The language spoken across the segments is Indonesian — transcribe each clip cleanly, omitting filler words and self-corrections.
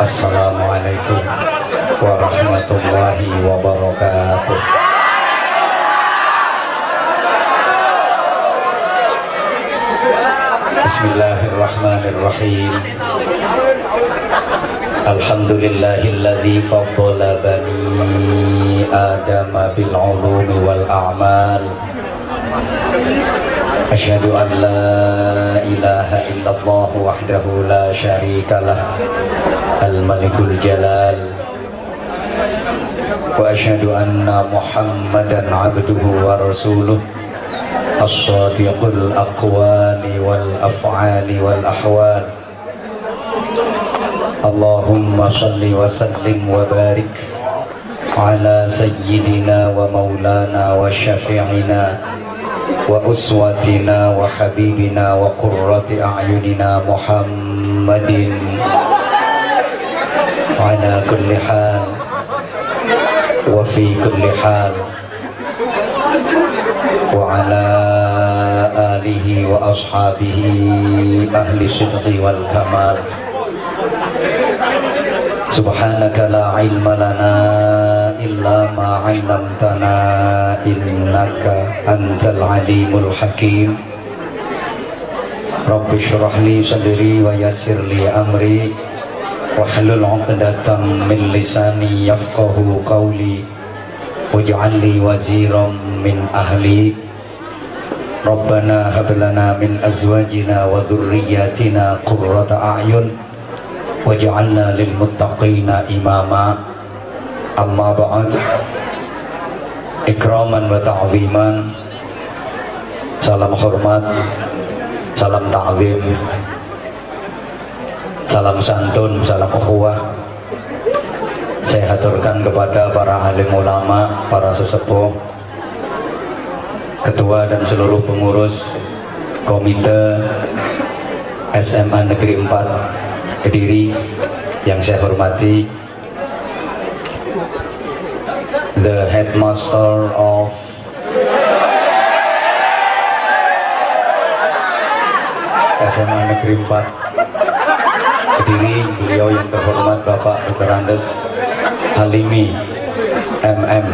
Assalamualaikum warahmatullahi wabarakatuh. Bismillahirrahmanirrahim. Alhamdulillahilladzi faddala bani adama bil ulumi wal a'mal. Asyhadu an la ilaha illallah wahdahu la syarikalah al-malikul jalal wa asyhadu anna muhammadan abduhu wa rasuluh as-sadiqul aqwali wal af'ali wal ahwal. Allahumma salli wa sallim wa barik ala sayyidina wa maulana wa syafi'ina wa uswatina wa habibina wa qurrati a'yunina Muhammadin ala kulli hal wa fi kulli hal wa ala alihi wa ashabihi ahli sidqi wal kamal. Subhanaka la ilma lana illa ma 'allamtana innaka antal alimul hakim. Rabbi shrah li sadri wa yassir li amri wahlul 'uqdatam min lisani yafqahu qawli waj'al li waziran min ahli. Rabbana hab lana min azwajina wa dhurriyyatina qurrata a'yun waj'alna lil muttaqina imama. Amma ba'd. Ikraman wa ta'ziman, salam hormat, salam ta'zim, salam santun, salam ukhuwah saya haturkan kepada para alim ulama, para sesepuh, ketua dan seluruh pengurus komite SMA Negeri 4 Kediri yang saya hormati, the headmaster of SMA Negeri 4 Kediri, beliau yang terhormat Bapak Dr. Andes Halimi MM.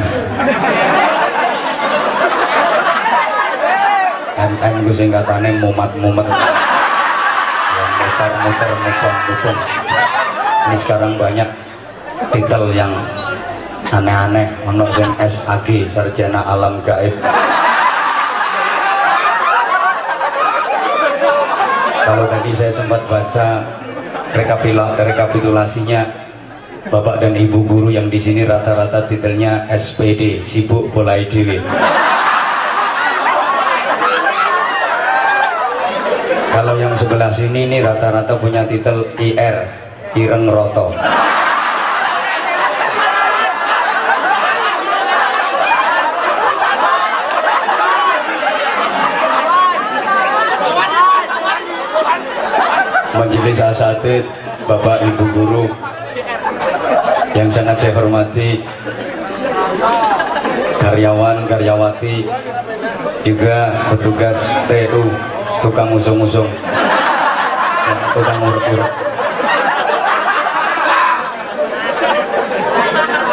MM ku singkatannya mumat-mumat, muter-muter, mukong-mukong. Ini sekarang banyak titel yang aneh-aneh, ono sing SAG, sarjana alam gaib. Kalau tadi saya sempat baca rekapitulasinya, Bapak dan Ibu guru yang di sini rata-rata titelnya SPD, sibuk bolai dewe. Kalau yang sebelah sini ini rata-rata punya titel IR, Ireng Roto. Majelis Asatid, Bapak Ibu guru yang sangat saya hormati, karyawan, karyawati, juga petugas TU, tukang usung-usung, tukang urut-urut.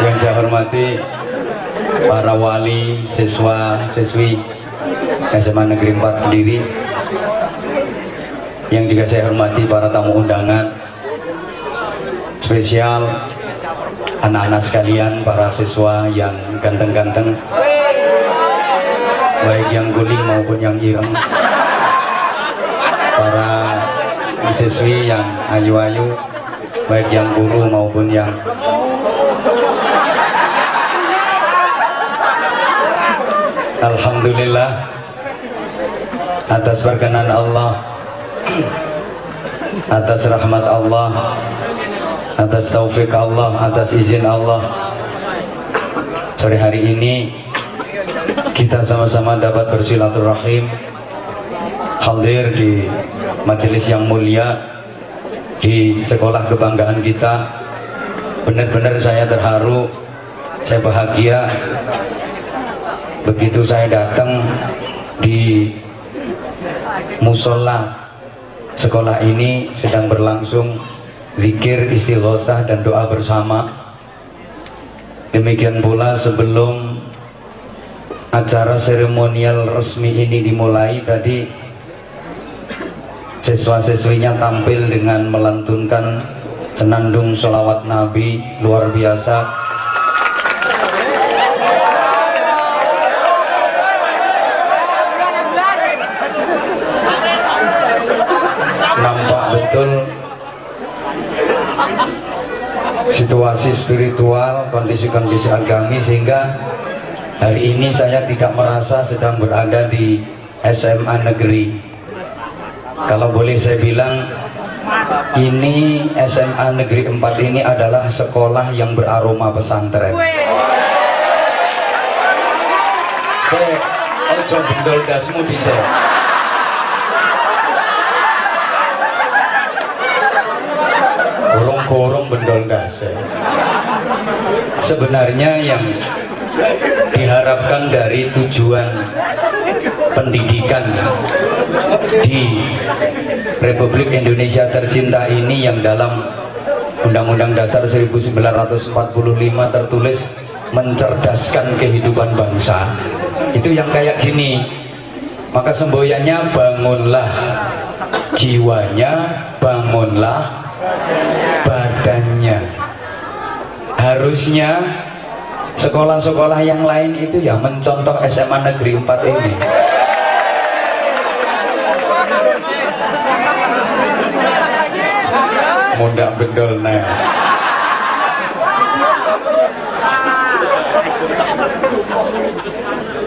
Yang saya hormati para wali, siswa, siswi SMA Negeri 4 Kediri. Yang juga saya hormati para tamu undangan spesial, anak-anak sekalian, para siswa yang ganteng-ganteng, baik yang guling maupun yang ireng, para siswi yang ayu-ayu, baik yang guru maupun yang alhamdulillah atas perkenan Allah, atas rahmat Allah, atas taufik Allah, atas izin Allah, sore hari ini kita sama-sama dapat bersilaturahim, hadir di majelis yang mulia, di sekolah kebanggaan kita. Benar-benar saya terharu, saya bahagia begitu saya datang di musola sekolah ini sedang berlangsung zikir, istighosah dan doa bersama. Demikian pula sebelum acara seremonial resmi ini dimulai tadi, siswa-siswinya tampil dengan melantunkan senandung sholawat Nabi luar biasa. Nampak betul situasi spiritual, kondisi-kondisi agami, sehingga hari ini saya tidak merasa sedang berada di SMA negeri. Kalau boleh saya bilang, ini SMA negeri 4 ini adalah sekolah yang beraroma pesantren. Saya ojo bendol dasmu bisa. Gorong-gorong bendol das. Sebenarnya yang diharapkan dari tujuan pendidikan di Republik Indonesia tercinta ini, yang dalam Undang-Undang Dasar 1945 tertulis mencerdaskan kehidupan bangsa, itu yang kayak gini. Maka semboyannya bangunlah jiwanya, bangunlah badannya. Harusnya sekolah-sekolah yang lain itu ya mencontoh SMA negeri 4 ini. Mundak bendol nah.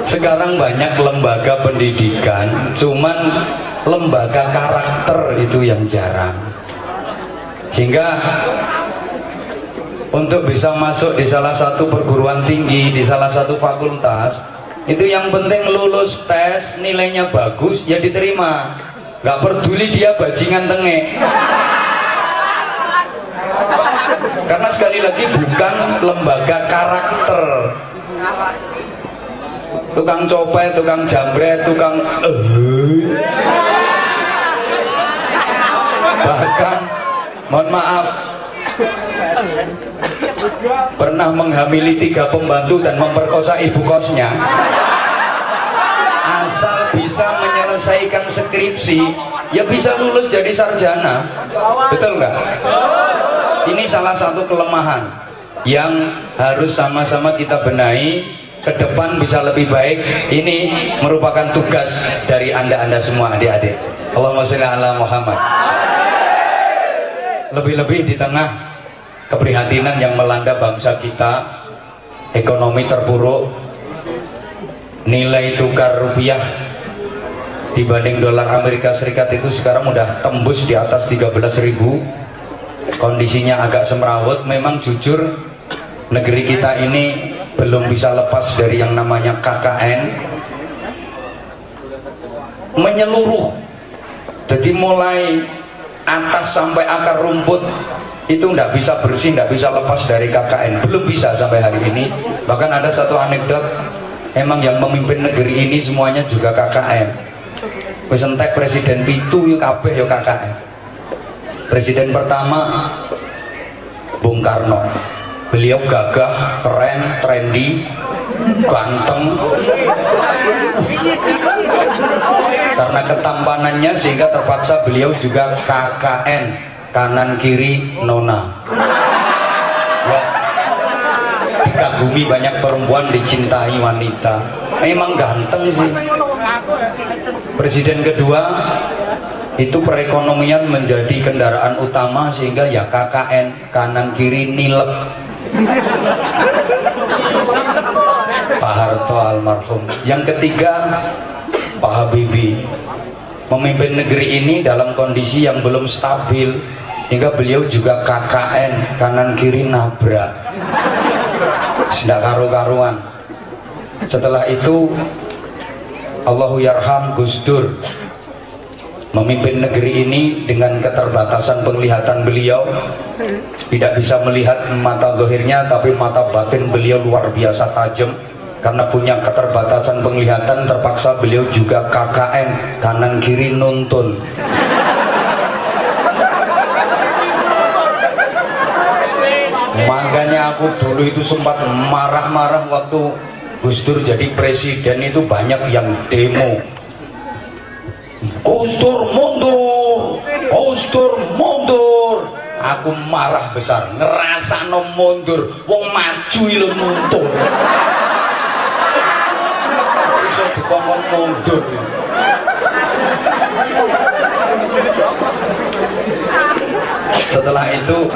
Sekarang banyak lembaga pendidikan, cuman lembaga karakter itu yang jarang. Sehingga untuk bisa masuk di salah satu perguruan tinggi, di salah satu fakultas, itu yang penting lulus tes, nilainya bagus, ya diterima. Gak peduli dia bajingan tengek. Karena sekali lagi bukan lembaga karakter. Tukang copet, tukang jambret, tukang bahkan mohon maaf, pernah menghamili 3 pembantu dan memperkosa ibu kosnya. Asal bisa menyelesaikan skripsi, ya bisa lulus jadi sarjana. Betul nggak? Ini salah satu kelemahan yang harus sama-sama kita benahi. Ke depan bisa lebih baik. Ini merupakan tugas dari anda-anda semua, adik-adik. Allahumma sholli ala Muhammad. Lebih-lebih di tengah keprihatinan yang melanda bangsa kita, ekonomi terpuruk, nilai tukar rupiah dibanding dolar Amerika Serikat itu sekarang udah tembus di atas 13.000. Kondisinya agak semrawut. Memang jujur negeri kita ini belum bisa lepas dari yang namanya KKN menyeluruh. Jadi mulai atas sampai akar rumput itu nggak bisa bersih, nggak bisa lepas dari KKN. Belum bisa sampai hari ini. Bahkan ada satu anekdot, emang yang memimpin negeri ini semuanya juga KKN. Wis entek presiden pitu yo kabeh yo KKN. Presiden pertama Bung Karno. Beliau gagah, keren, trendy, ganteng. Karena ketampanannya sehingga terpaksa beliau juga KKN, kanan kiri nona. Ya, dikagumi banyak perempuan, dicintai wanita. Emang ganteng sih. Presiden kedua itu perekonomian menjadi kendaraan utama sehingga ya KKN, kanan kiri nilep. Pak Harto almarhum. Yang ketiga Pak Habibie, memimpin negeri ini dalam kondisi yang belum stabil hingga beliau juga KKN, kanan kiri nabrak. Tidak karu-karuan. Setelah itu Allahu yarham Gus Dur, memimpin negeri ini dengan keterbatasan penglihatan beliau, tidak bisa melihat mata zahirnya, tapi mata batin beliau luar biasa tajam. Karena punya keterbatasan penglihatan, terpaksa beliau juga KKN, kanan kiri nuntun. aku dulu itu sempat marah-marah waktu Gus Dur jadi presiden, itu banyak yang demo. Gus Dur mundur, Gus Dur mundur. Aku marah besar, ngerasa no mundur, wong maju lo mundur. Bisa dikongkon mundur. Setelah itu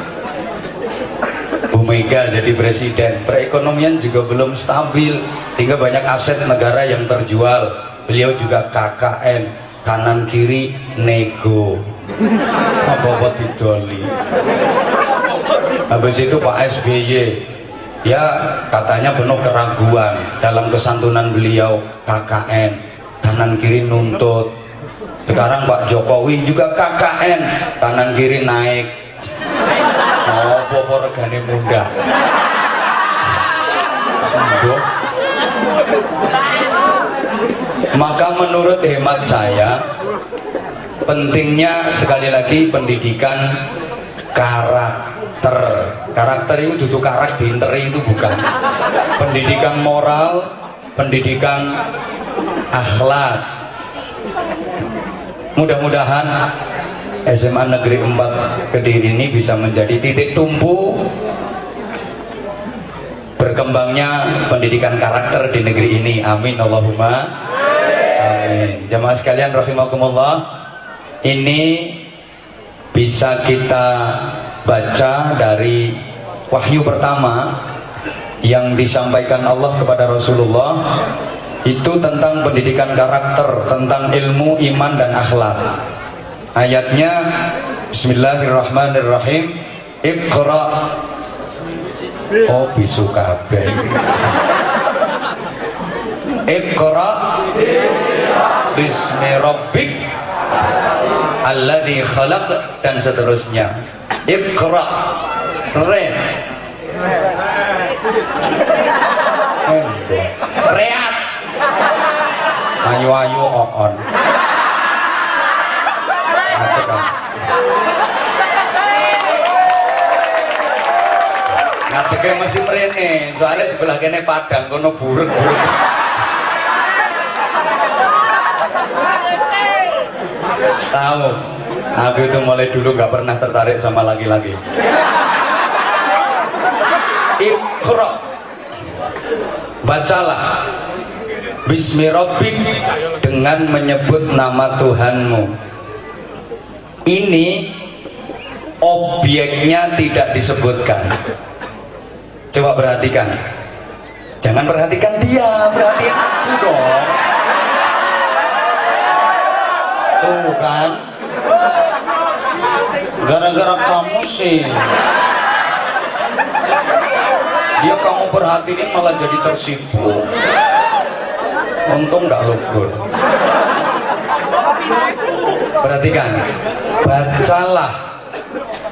Bu Mega jadi presiden, perekonomian juga belum stabil, hingga banyak aset negara yang terjual. Beliau juga KKN, kanan kiri nego, apa-apa didoli. Habis itu Pak SBY, ya katanya penuh keraguan dalam kesantunan beliau, KKN, kanan kiri nuntut. Sekarang Pak Jokowi juga KKN, kanan kiri naik. Apa-apa regane muda. Sembuh. Maka menurut hemat saya, pentingnya sekali lagi pendidikan karakter. Karakter itu duduk karakter itu bukan. Pendidikan moral, pendidikan akhlak. Mudah-mudahan SMA Negeri 4 Kediri ini bisa menjadi titik tumpu berkembangnya pendidikan karakter di negeri ini. Amin Allahumma amin. Jamaah sekalian rahimakumullah, ini bisa kita baca dari wahyu pertama yang disampaikan Allah kepada Rasulullah, itu tentang pendidikan karakter, tentang ilmu iman dan akhlak. Ayatnya Bismillahirrahmanirrahim. Iqra. Oh bisu kabeh. Iqra bismi rabbik alladzi khalaq, dan seterusnya. Iqra. Red. Reat. Ayu-ayu on. Ngadege mesti mrene, soalnya sebelah kene Padang kono buruk-buruk. Tahu, aku itu mulai dulu nggak pernah tertarik sama laki-laki. Iqra, bacalah Bismi Rabbik, dengan menyebut nama Tuhanmu. Ini objeknya tidak disebutkan. Coba perhatikan. Jangan perhatikan dia, perhatikan aku dong. Tuh kan, gara-gara kamu sih dia kamu perhatiin malah jadi tersibuk. Untung nggak lugur. Perhatikan, bacalah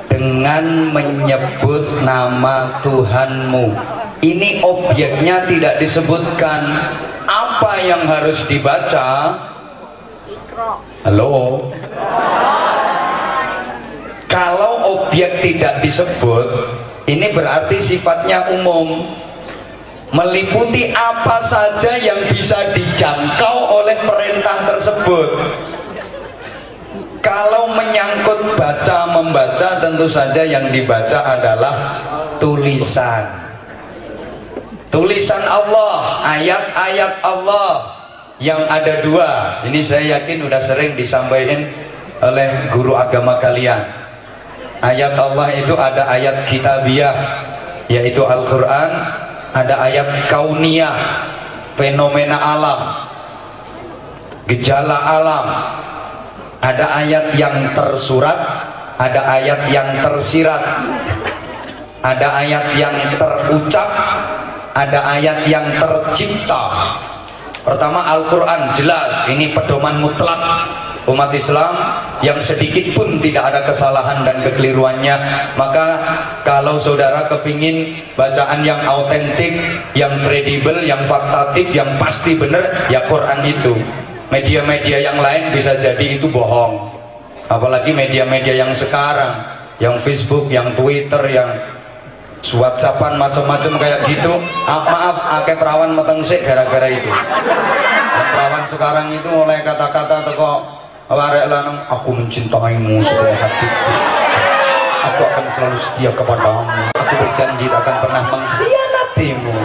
dengan menyebut nama Tuhanmu. Ini objeknya tidak disebutkan. Apa yang harus dibaca? Halo? Kalau objek tidak disebut, ini berarti sifatnya umum, meliputi apa saja yang bisa dijangkau oleh perintah tersebut. Kalau menyangkut baca membaca, tentu saja yang dibaca adalah tulisan Allah, ayat-ayat Allah yang ada dua. Ini saya yakin udah sering disampaikan oleh guru agama kalian. Ayat Allah itu ada ayat kitabiah, yaitu Al-Quran, ada ayat kauniyah, fenomena alam, gejala alam. Ada ayat yang tersurat, ada ayat yang tersirat, ada ayat yang terucap, ada ayat yang tercipta. Pertama Al-Quran, jelas ini pedoman mutlak umat Islam, yang sedikit pun tidak ada kesalahan dan kekeliruannya. Maka kalau saudara kepingin bacaan yang autentik, yang kredibel, yang faktatif, yang pasti benar, ya Quran itu. Media-media yang lain bisa jadi itu bohong, apalagi media-media yang sekarang, yang Facebook, yang Twitter, yang WhatsAppan macam-macam kayak gitu. Maaf, akeh perawan meteng sik gara-gara itu. Dan perawan sekarang itu mulai kata-kata teko arek lanang, aku mencintaimu sepenuh hatiku, aku akan selalu setia kepadamu, aku berjanji tak akan pernah mengkhianatimu.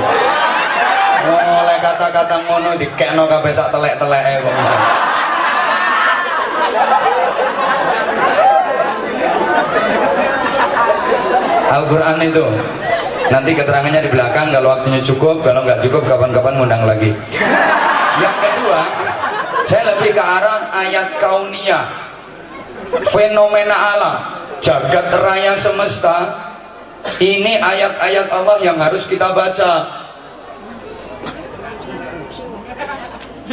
Mulai kata-kata ngono dikekno kabeh sak telek-teleke kok. Al-Quran itu nanti keterangannya di belakang kalau waktunya cukup, kalau nggak cukup kapan-kapan ngundang lagi. Yang kedua, saya lebih ke arah ayat kauniyah, fenomena alam, jagat raya semesta. Ini ayat-ayat Allah yang harus kita baca.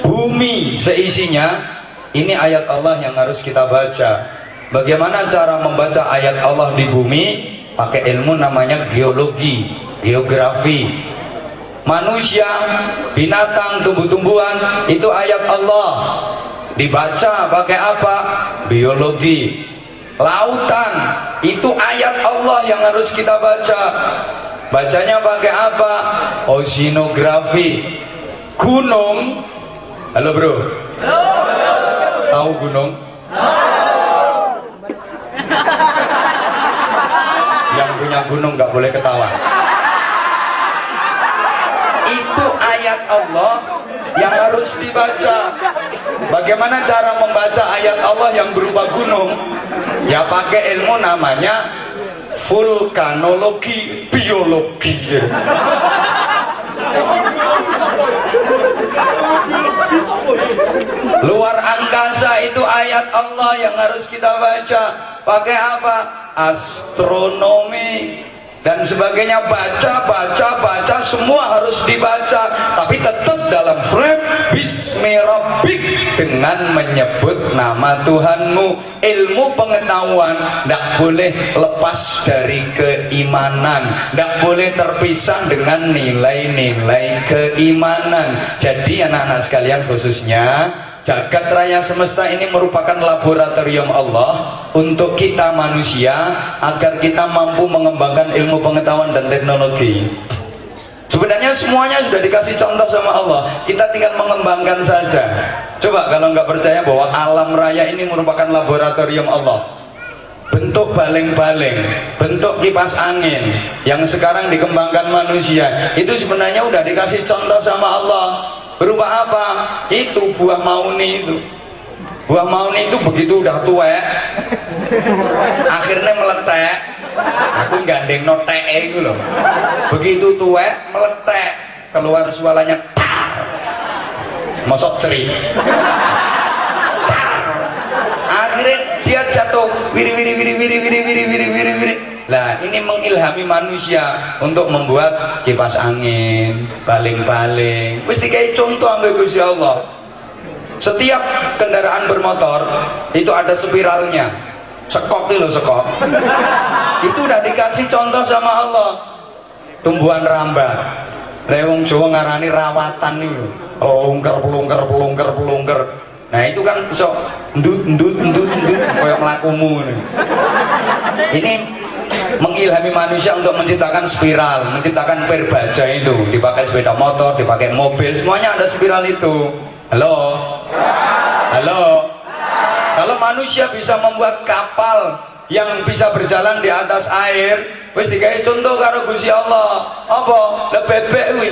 Bumi seisinya, ini ayat Allah yang harus kita baca. Bagaimana cara membaca ayat Allah di bumi? Pakai ilmu namanya geologi, geografi. Manusia, binatang, tumbuh-tumbuhan itu ayat Allah. Dibaca pakai apa? Biologi. Lautan itu ayat Allah yang harus kita baca. Bacanya pakai apa? Oceanografi. Gunung. Halo bro. Tahu gunung? Yang punya gunung nggak boleh ketawa. Itu ayat Allah yang harus dibaca. Bagaimana cara membaca ayat Allah yang berupa gunung? Ya pakai ilmu namanya vulkanologi, biologi. Luar angkasa itu ayat Allah yang harus kita baca. Pakai apa? Astronomi dan sebagainya. Baca semua harus dibaca, tapi tetap dalam frame Bismi Rabbik, dengan menyebut nama Tuhanmu. Ilmu pengetahuan tidak boleh lepas dari keimanan, tidak boleh terpisah dengan nilai-nilai keimanan. Jadi anak-anak sekalian, khususnya jagat raya semesta ini merupakan laboratorium Allah untuk kita manusia agar kita mampu mengembangkan ilmu pengetahuan dan teknologi. Sebenarnya semuanya sudah dikasih contoh sama Allah, kita tinggal mengembangkan saja. Coba kalau nggak percaya bahwa alam raya ini merupakan laboratorium Allah. Bentuk baling-baling, bentuk kipas angin yang sekarang dikembangkan manusia, itu sebenarnya udah dikasih contoh sama Allah. Berupa apa? Itu buah mauni itu. Buah mauni itu begitu udah tua, akhirnya meletek. Aku gandeng notek itu loh. Begitu tua meletek, keluar suaranya mosok cerit. Akhirnya dia jatuh wiri. Nah, ini mengilhami manusia untuk membuat kipas angin, baling-baling. Mesti kayak contoh ambil Gusti Allah. Setiap kendaraan bermotor itu ada spiralnya. Sekok itu loh, sekok. Itu udah dikasih contoh sama Allah. Tumbuhan rambat. Lewong Jawa ngarani rawatan itu. Pelungker. Nah itu kan so ndut kayak melakumu ini. Ini mengilhami manusia untuk menciptakan spiral, menciptakan perbaja itu. Dipakai sepeda motor, dipakai mobil, semuanya ada spiral itu. Halo? Kalau manusia bisa membuat kapal yang bisa berjalan di atas air, wis digawe contoh karo Gusti Allah. Apa? Le bebek kuwi.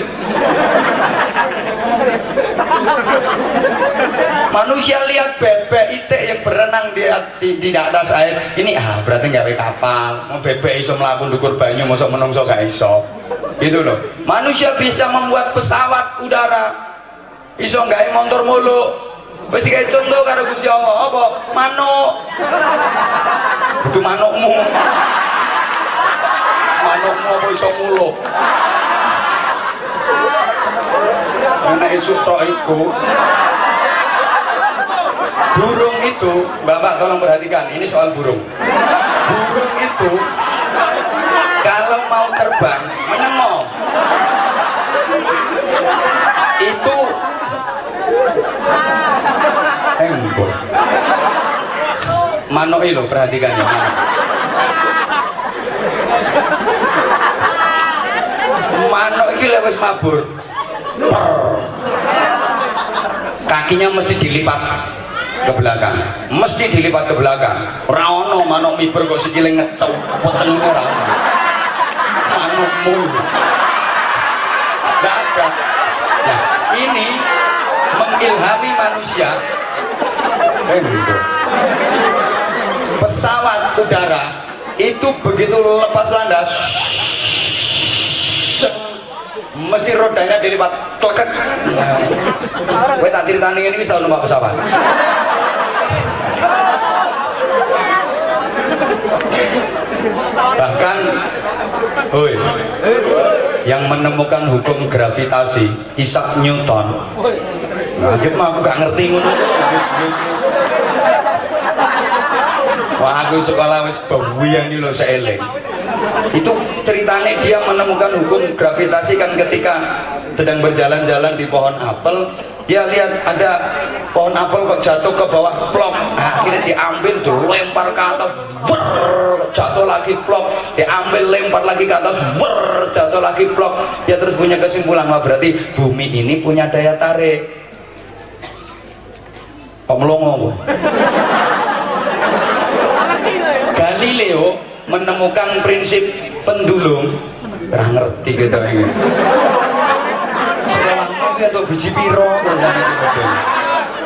Manusia lihat bebek itik yang berenang di atas air. Ini berarti gawe kapal. Mau bebek iso mlaku ndukur banyu, mosok menungso gak iso. Gitu loh. Manusia bisa membuat pesawat udara. Iso gawe motor muluk. Wis digawe contoh karo Gusti Allah. Apa? Manuk. Itu manukmu. Manukmu apa iso muluk? Nek iso tok iku. Burung itu, Bapak tolong perhatikan, ini soal burung. Burung itu kalau mau terbang menengo. Itu manuk itu perhatikan ya. manuk iki lek wis mabur kakinya mesti dilipat ke belakang, mesti dilipat ke belakang. Ora ono manuk miber kok sikile ngecep peceng ora. Manukmu. Enggak ada. Nah, ini mengilhami manusia. Pesawat udara itu begitu lepas landas mesti rodanya dilipat kleket. Kowe tak critani ini wis tau numpak pesawat. Bahkan yang menemukan hukum gravitasi Isaac Newton. Nah, aku gak ngerti ngono. Wah, aku sekolah wis bewian iki lho seeleng. Itu ceritanya dia menemukan hukum gravitasi kan ketika sedang berjalan-jalan di pohon apel, dia lihat ada pohon apel kok jatuh ke bawah plok. Nah, akhirnya diambil dilempar ke atas, jatuh lagi plok, diambil lempar lagi ke atas, jatuh lagi plok. Dia terus punya kesimpulan, wah berarti bumi ini punya daya tarik. Kok melongo? Galileo menemukan prinsip pendulum. Ora ngerti gitu iki. Sekolahmu ki entuk biji piro terusane iki model.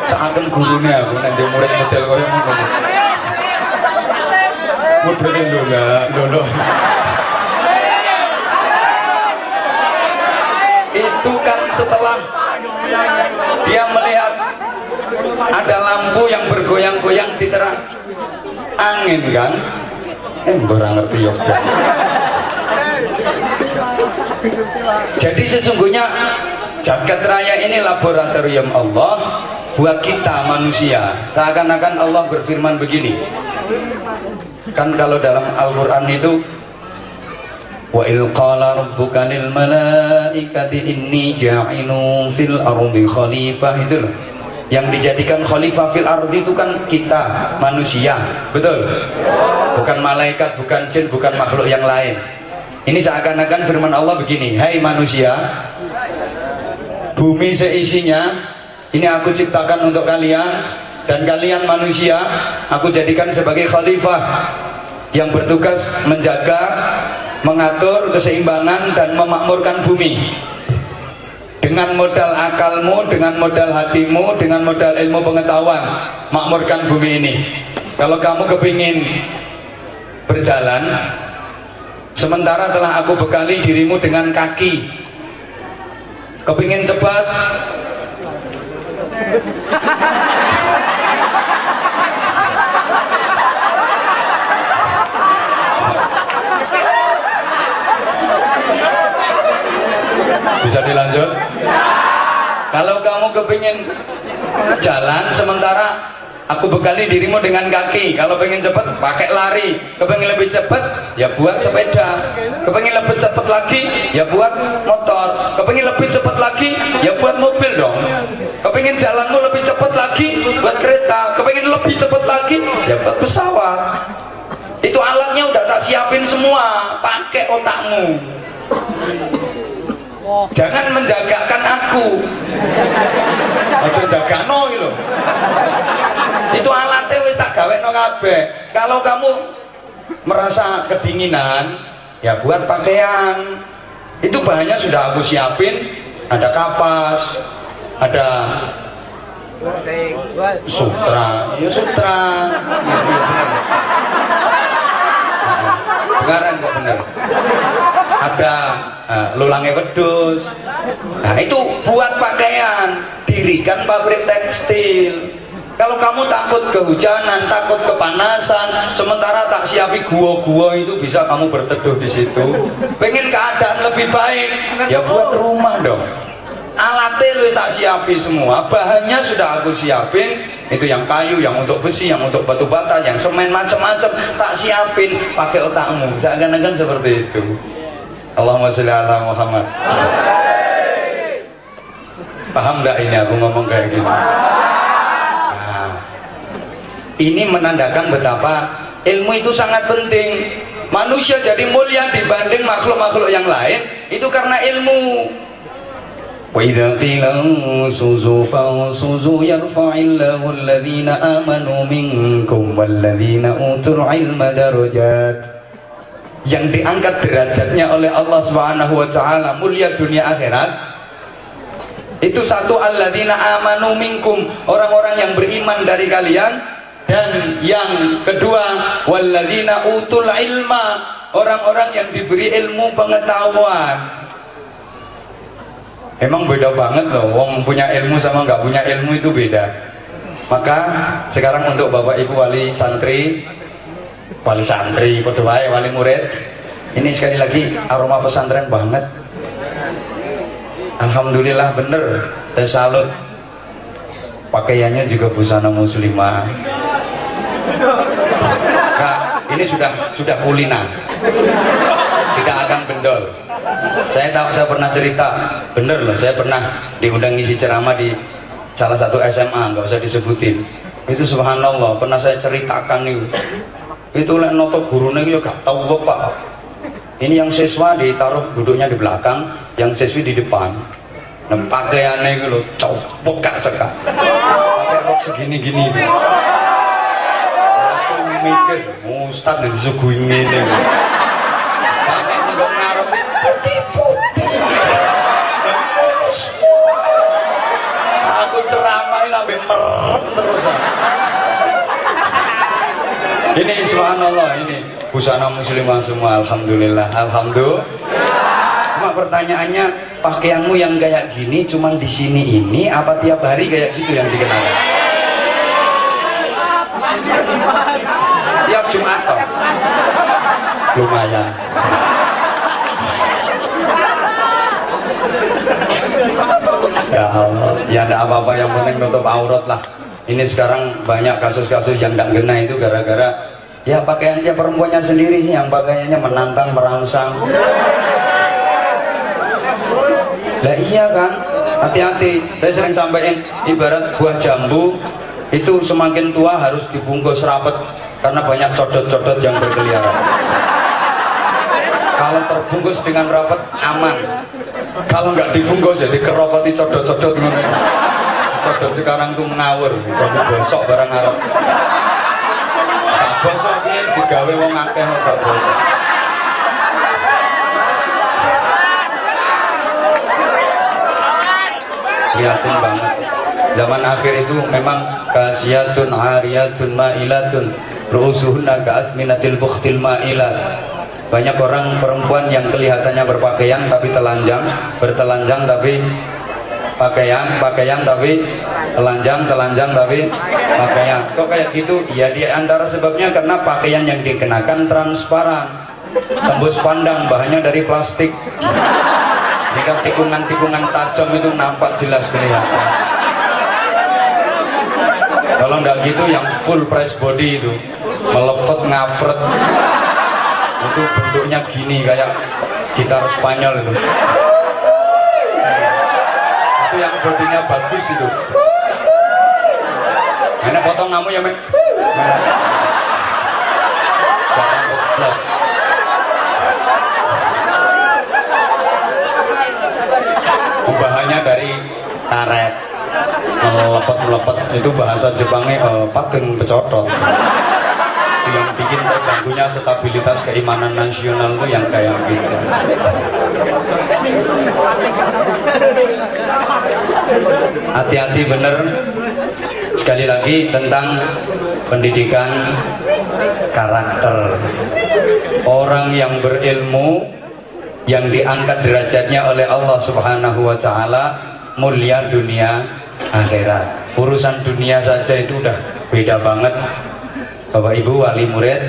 Saken gurune aku nek ndek murid model koyo ngono. Modele lho. Itu kan setelah dia melihat ada lampu yang bergoyang-goyang di terang angin kan, ora ngerti ya. Jadi sesungguhnya jagat raya ini laboratorium Allah buat kita manusia. Seakan-akan Allah berfirman begini, kan kalau dalam Al-Quran itu wa il qala rabbuka lil malaikati inni ja'ilun fil ardi khalifah, itu loh. Yang dijadikan khalifah fil ardi itu kan kita manusia, betul? Bukan malaikat, bukan jin, bukan makhluk yang lain. Ini seakan-akan firman Allah begini, hai manusia, bumi seisinya ini aku ciptakan untuk kalian, dan kalian manusia aku jadikan sebagai khalifah yang bertugas menjaga, mengatur keseimbangan dan memakmurkan bumi. Dengan modal akalmu, dengan modal hatimu, dengan modal ilmu pengetahuan, makmurkan bumi ini. Kalau kamu kepingin berjalan, sementara telah aku bekali dirimu dengan kaki, kepingin cepat, bisa dilanjut? Kalau kamu kepingin jalan, sementara aku bekali dirimu dengan kaki. Kalau pengen cepat, pakai lari. Kepingin lebih cepat, ya buat sepeda. Kepingin lebih cepat lagi, ya buat motor. Kepingin lebih cepat lagi, ya buat mobil dong. Kepingin jalanmu lebih cepat lagi, buat kereta. Kepingin lebih cepat lagi, ya buat pesawat. Itu alatnya udah tak siapin semua. Pakai otakmu. Jangan menjagakan aku. Ojo jagano iki lho. Itu alatnya wis tak gawekno kabeh. Kalau kamu merasa kedinginan, ya buat pakaian. Itu bahannya sudah aku siapin. Ada kapas, ada sutra, ya sutra. Beneran kok bener. Ada lulangnya wedus. Nah itu buat pakaian. Dirikan pabrik tekstil. Kalau kamu takut kehujanan, takut kepanasan, sementara tak siapi gua-gua itu bisa kamu berteduh di situ. Pengen keadaan lebih baik, ya buat rumah dong. Alatnya lu tak siapi semua, bahannya sudah aku siapin. Itu yang kayu, yang untuk besi, yang untuk batu bata, yang semen, macam-macam tak siapin. Pakai otakmu, seakan-akan seperti itu. Allahumma sholli ala Muhammad. Paham nggak ini aku ngomong kayak gini? Nah, ini menandakan betapa ilmu itu sangat penting. Manusia jadi mulia dibanding makhluk-makhluk yang lain itu karena ilmu. Wa idza qila suzu fansuzu yarfa'illahu alladhina amanu minkum walladzina utul ilma darajat. Yang diangkat derajatnya oleh Allah Subhanahu wa taala, mulia dunia akhirat. Itu satu, alladzina amanu minkum, orang-orang yang beriman dari kalian, dan yang kedua walladzina utul ilma, orang-orang yang diberi ilmu pengetahuan. Emang beda banget loh, wong punya ilmu sama nggak punya ilmu itu beda. Maka sekarang untuk Bapak Ibu wali santri, wali murid, ini sekali lagi aroma pesantren banget. Alhamdulillah, bener, saya salut. Pakaiannya juga busana muslimah. Kak, ini sudah kulina, tidak akan bendol. Saya pernah cerita, bener loh, saya pernah diundang ngisi ceramah di salah satu SMA, nggak usah disebutin. Itu subhanallah, pernah saya ceritakan itu lek noto gurune yo gak tahu apa. Ini yang siswa ditaruh duduknya di belakang, yang siswi di depan. Nah, pakaiannya itu loh, cekak, pakai rok segini-gini. Aku mikir, Ustadz disuguhin ini. Pakai sendok ngarep putih-putih. Aku ceramah sampai merem terus. Ini subhanallah, ini busana muslimah semua, alhamdulillah. Cuma pertanyaannya, pakaianmu yang kayak gini cuman di sini ini apa tiap hari kayak gitu yang dikenal? Tiap Jumat toh? Lumayan. Ya Allah, ya enggak apa-apa, yang penting nutup aurat lah. Ini sekarang banyak kasus-kasus yang enggak kena itu gara-gara ya pakaiannya perempuannya sendiri sih yang pakaiannya menantang, merangsang. Lah iya kan, hati-hati. Saya sering sampaikan, ibarat buah jambu itu semakin tua harus dibungkus rapet karena banyak codot-codot yang berkeliaran. Kalau terbungkus dengan rapat aman, kalau nggak dibungkus jadi kerokoti codot-codot. Codot sekarang tuh mengawur, jadi bosok barang Arab. Gak bosok ini digawe wong akeh gak bosok. Prihatin banget. Zaman akhir itu memang kasiyatun ariyatun ma'ilatun ru'usuhunna ka'asminatil bukhtil ma'ilat. Banyak orang perempuan yang kelihatannya berpakaian tapi telanjang, bertelanjang tapi pakaian tapi telanjang tapi pakaian. Kok kayak gitu? Ya di antara sebabnya karena pakaian yang dikenakan transparan, tembus pandang, bahannya dari plastik, sehingga tikungan-tikungan tajam itu nampak jelas kelihatan. Kalau enggak gitu yang full press body itu melefet ngafret, itu bentuknya gini kayak gitar Spanyol itu. Itu yang bodinya bagus itu. Enak potong kamu ya Mek. Bahannya dari karet, melepet itu bahasa Jepangnya pageng pecotot. Yang bikin terganggunya stabilitas keimanan nasional itu yang kayak gitu. Hati-hati bener. Sekali lagi tentang pendidikan karakter. Orang yang berilmu yang diangkat derajatnya oleh Allah Subhanahu wa taala, mulia dunia akhirat. Urusan dunia saja itu udah beda banget. Bapak Ibu wali murid,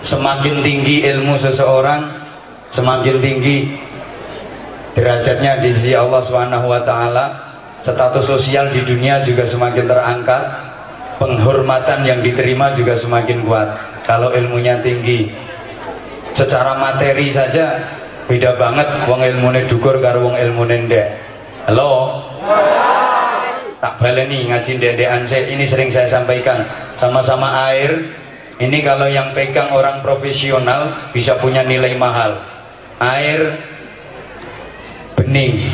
semakin tinggi ilmu seseorang, semakin tinggi derajatnya di sisi Allah Subhanahu wa taala. Status sosial di dunia juga semakin terangkat, penghormatan yang diterima juga semakin kuat kalau ilmunya tinggi. Secara materi saja beda banget wong ilmune dukur karo wong ilmune ndek. Halo, tak baleni ngaji ndendekan. Ini sering saya sampaikan, sama-sama air Ini kalau yang pegang orang profesional bisa punya nilai mahal. Air bening.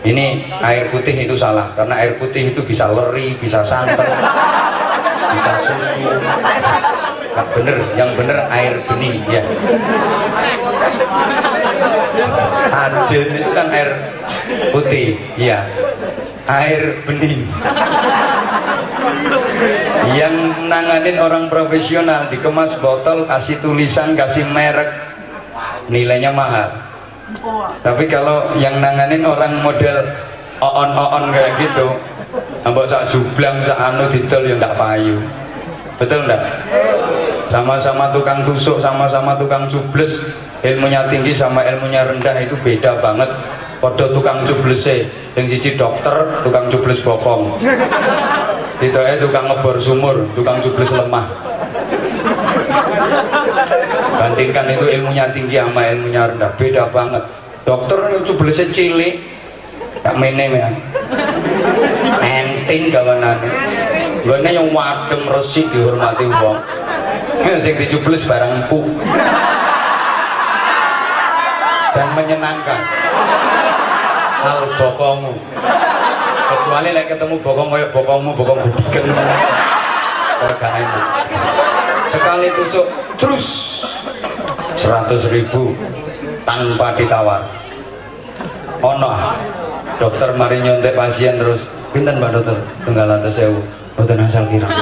Ini air putih itu salah, karena air putih itu bisa leri, bisa santan, bisa susu. Nah, bener, yang bener air bening ya. Ajen itu kan air putih, ya. Air bening. Yang nanganin orang profesional, dikemas botol, kasih tulisan, kasih merek, nilainya mahal. Tapi kalau yang nanganin orang model oon kayak gitu, ambok sak jublang sak anu didol ya ndak payu. Betul ndak? Sama-sama tukang tusuk, sama-sama tukang cubles, ilmunya tinggi sama ilmunya rendah itu beda banget. Podo tukang cublese, yang siji dokter, tukang cubles bokong. Itu tukang ngebor sumur, tukang cubles lemah. Bandingkan itu ilmunya tinggi sama ilmunya rendah, beda banget. Dokter yang cublesnya cilik, gak menem ya, enting gawanane. Gone yang wadem resik dihormati wong. Sing dicubles barang empuk dan menyenangkan. Hal bokongmu, kecuali lek ketemu bokong kayak bokongmu, bokong budiken organ enak. Sekali tusuk terus 100.000 tanpa ditawar. Ono dokter mari nyontek pasien terus, pinten Mbak Dokter? 1.700.000. Mboten asal kirang.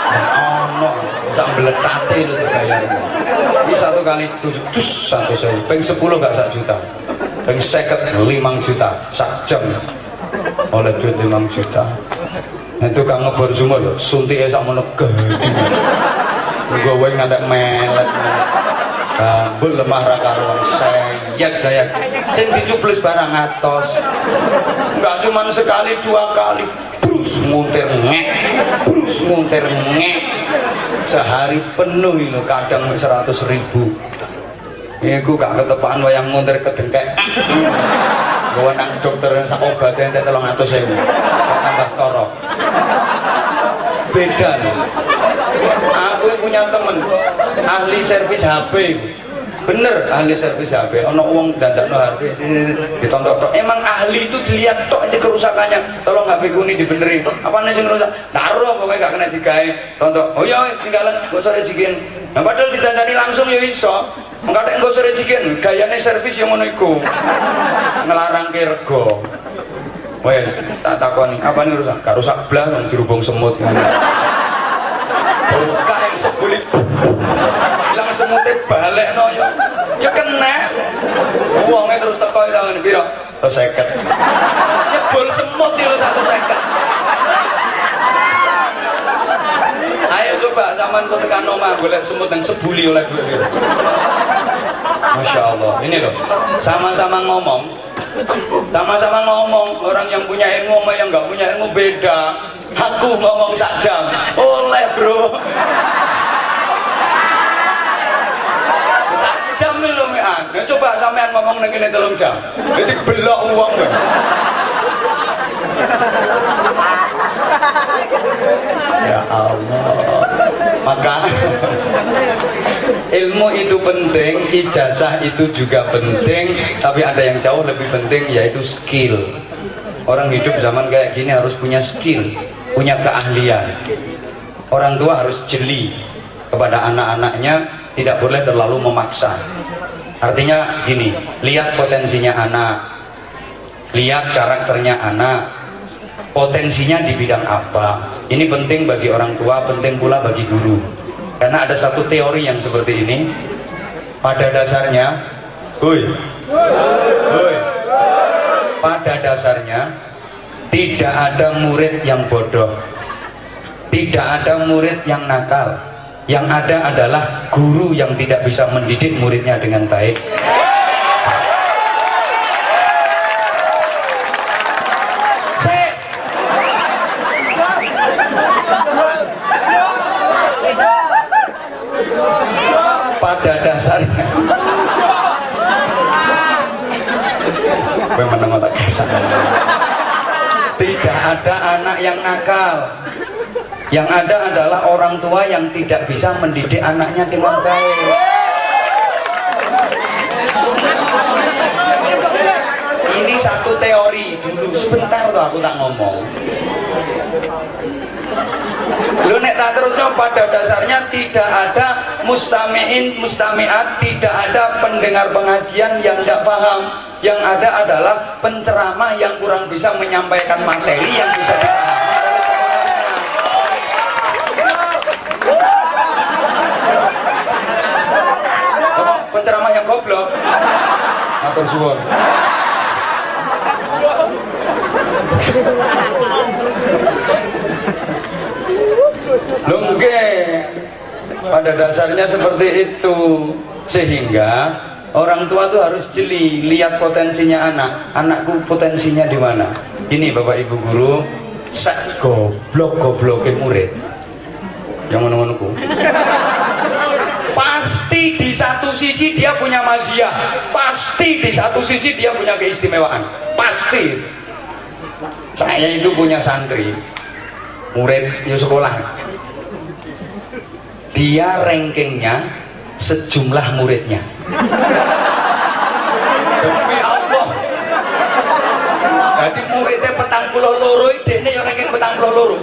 Nah, ono sak mbletate lho dibayar. Ini satu kali tusuk 100.000, ping 10 gak 1 juta. Ping 50 5 juta sak jam. Oleh duit 5 juta. Itu kang ngebor sumur lho, suntike sak mono gedhe. Nggowe ngantek melet. Gambul lemah ra karuan, sayek. Sing dicubles barang atos. Enggak cuman sekali 2 kali. Brus muntir ngek. Sehari penuh lho, kadang 100.000. Iku gak ketepaan wayang muntir kedengkek. Gowo nang dokter sak obate entek 300.000. Kok tambah torok. Beda nih. Aku punya temen ahli servis HP. Bener ahli servis HP. Ono wong dandakno HP ditontok. Emang ahli itu dilihat tok aja kerusakannya. Tolong HP ku ini dibenerin. Apane sing rusak? Naruh pokoknya gak kena digawe. Tontok. Oh ya tinggalan kok sore jigen. Nah padahal ditandani langsung ya iso. Mengkatek engko sore jigen gayane servis yang ngono iku. Ngelarangke rego. Wes tak takoni, apa nih rusak? Gak rusak blas wong dirubung semut. Buka yang sebulik. Bilang semutnya balekno ya. Ya kena. Wonge terus teko tangan piro? 50. Nyebul semut iki lho 150. Ayo coba sampean kok tekan omah golek semut yang sebuli oleh duit piro. Masya Allah. Ini loh, sama-sama ngomong. Orang yang punya ilmu sama yang nggak punya ilmu beda. Aku ngomong sak jam, oleh bro. Sak jam nih lo mean. Nah, coba sampean ngomong negeri 3 jam. Jadi belok uang dong. Ya Allah. Maka ilmu itu penting, ijazah itu juga penting, tapi ada yang jauh lebih penting yaitu skill. Orang hidup zaman kayak gini harus punya skill, punya keahlian. Orang tua harus jeli kepada anak-anaknya, tidak boleh terlalu memaksa. Artinya gini, lihat potensinya anak, lihat karakternya anak, potensinya di bidang apa. Ini penting bagi orang tua, penting pula bagi guru. Karena ada satu teori yang seperti ini. Pada dasarnya, pada dasarnya tidak ada murid yang bodoh, tidak ada murid yang nakal. Yang ada adalah guru yang tidak bisa mendidik muridnya dengan baik. Pada dasarnya tidak ada anak yang nakal, Yang ada adalah orang tua yang tidak bisa mendidik anaknya dengan baik. Ini satu teori dulu, sebentar tuh aku tak ngomong. Lu nek tak terusnya, pada dasarnya tidak ada mustami'in, mustami'at, tidak ada pendengar pengajian yang tidak paham. Yang ada adalah penceramah yang kurang bisa menyampaikan materi yang bisa dipahami. Penceramah yang goblok. Matur suwun. Lungge, pada dasarnya seperti itu. Sehingga orang tua tuh harus jeli, lihat potensinya anakku potensinya di mana. Ini Bapak Ibu guru, sak goblok-gobloke murid yang ngono-ngonoku. Pasti di satu sisi dia punya maziyah, pasti di satu sisi dia punya keistimewaan, pasti. Saya itu punya santri, murid di sekolah, dia rankingnya sejumlah muridnya. Demi Allah, jadi muridnya 42, dene yang ranking 42.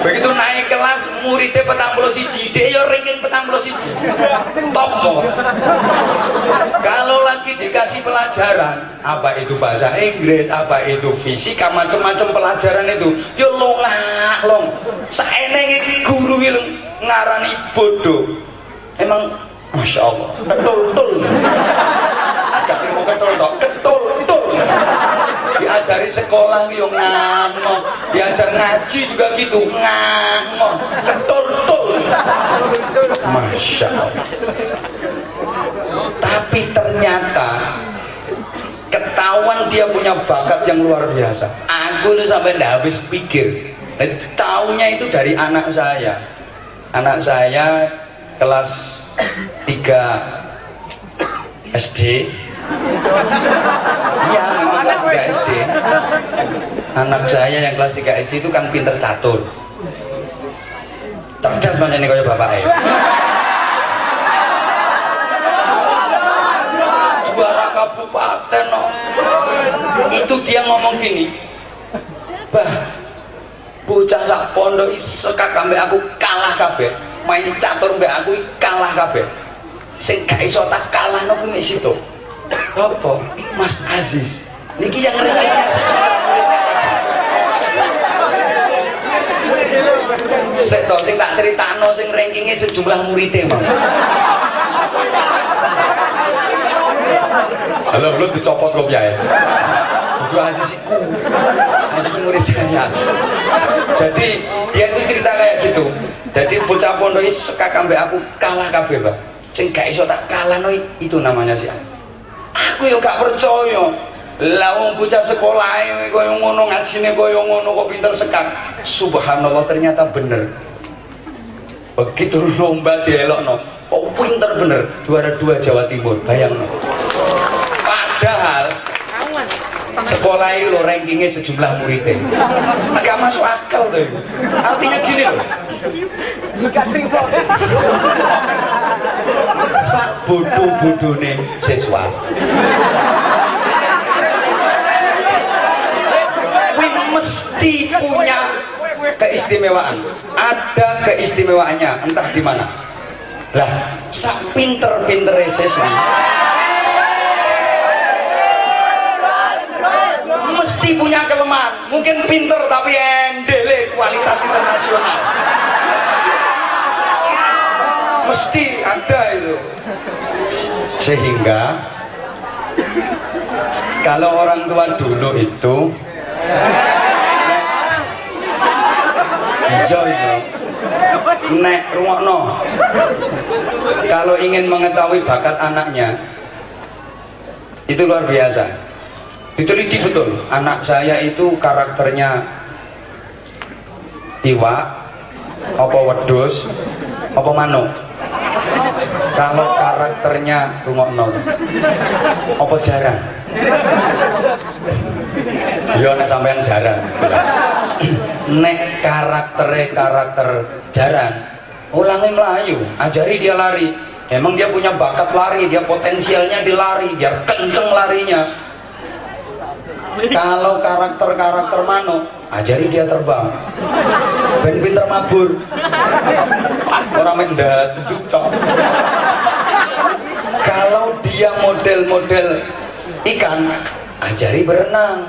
Begitu naik kelas muridnya 41, dia yang ranking 41. Top. Kalau lagi dikasih pelajaran, apa itu bahasa Inggris, apa itu fisika, macam-macam pelajaran itu, yo long. Saenenge guru itu ngarani bodoh. Emang Masya Allah, ketul-tul. Sekali mau ketul-tul. Diajari sekolah yo ngangoh, diajar ngaji juga gitu ngangoh, ketul-tul. Masya Allah. Tapi ternyata ketahuan dia punya bakat yang luar biasa. Aku tuh sampai nggak habis pikir. Taunya itu dari anak saya. Anak saya kelas 3 SD. Iya, memang kelas 3 SD. Anak saya yang kelas 3 SD itu kan pinter catur. Cerdas macam ini kayak bapak juara kabupaten no. Itu dia ngomong gini, bah, bocah sak pondok sekak ambek aku kalah kabeh, main catur mbek aku kalah kabeh, sing gak iso tak kalah no kuwi situ. Apa? Mas Aziz niki yang rankingnya sejumlah muridnya tadi. Sing tak critakno sing rankingnya sejumlah muridnya Bang. Halo, belum dicopot kok ya. Itu Aziziku, Aziz murid saya. Jadi dia itu cerita kayak gitu. Jadi bocah pondok itu sekak ambek aku kalah kabeh, Pak. Sing gak iso tak kalah no, itu namanya sih. Aku yo gak percaya. Lah wong bocah sekolah koyo ngono, ngajine koyo ngono kok pinter sekak. Subhanallah, ternyata bener. Begitu lomba dielokno, oh pinter bener, juara 2 Jawa Timur, bayangno. Padahal sekolah ini lo rankingnya sejumlah muridnya agak masuk akal tuh. Artinya gini loh, sak bodoh-bodohnya siswa mesti punya keistimewaan, ada keistimewaannya entah di mana. Lah sak pinter-pintere siswa mesti punya kelemahan. Mungkin pinter tapi endele kualitas internasional, mesti ada itu. Sehingga kalau orang tua dulu itu iya itu nek rungokno, kalau ingin mengetahui bakat anaknya itu luar biasa, diteliti betul. Anak saya itu karakternya iwak apa wedhus apa manuk. Kalau karakternya rungokno apa jarang, ya nek sampean jarang jelas. nek karakter jaran ulangi melayu, ajari dia lari. Emang dia punya bakat lari, dia potensialnya di lari, biar kenceng larinya. Kalau karakter mano, ajari dia terbang, ben pinter mabur, orang mendaduk tok. Kalau dia model ikan, ajari berenang,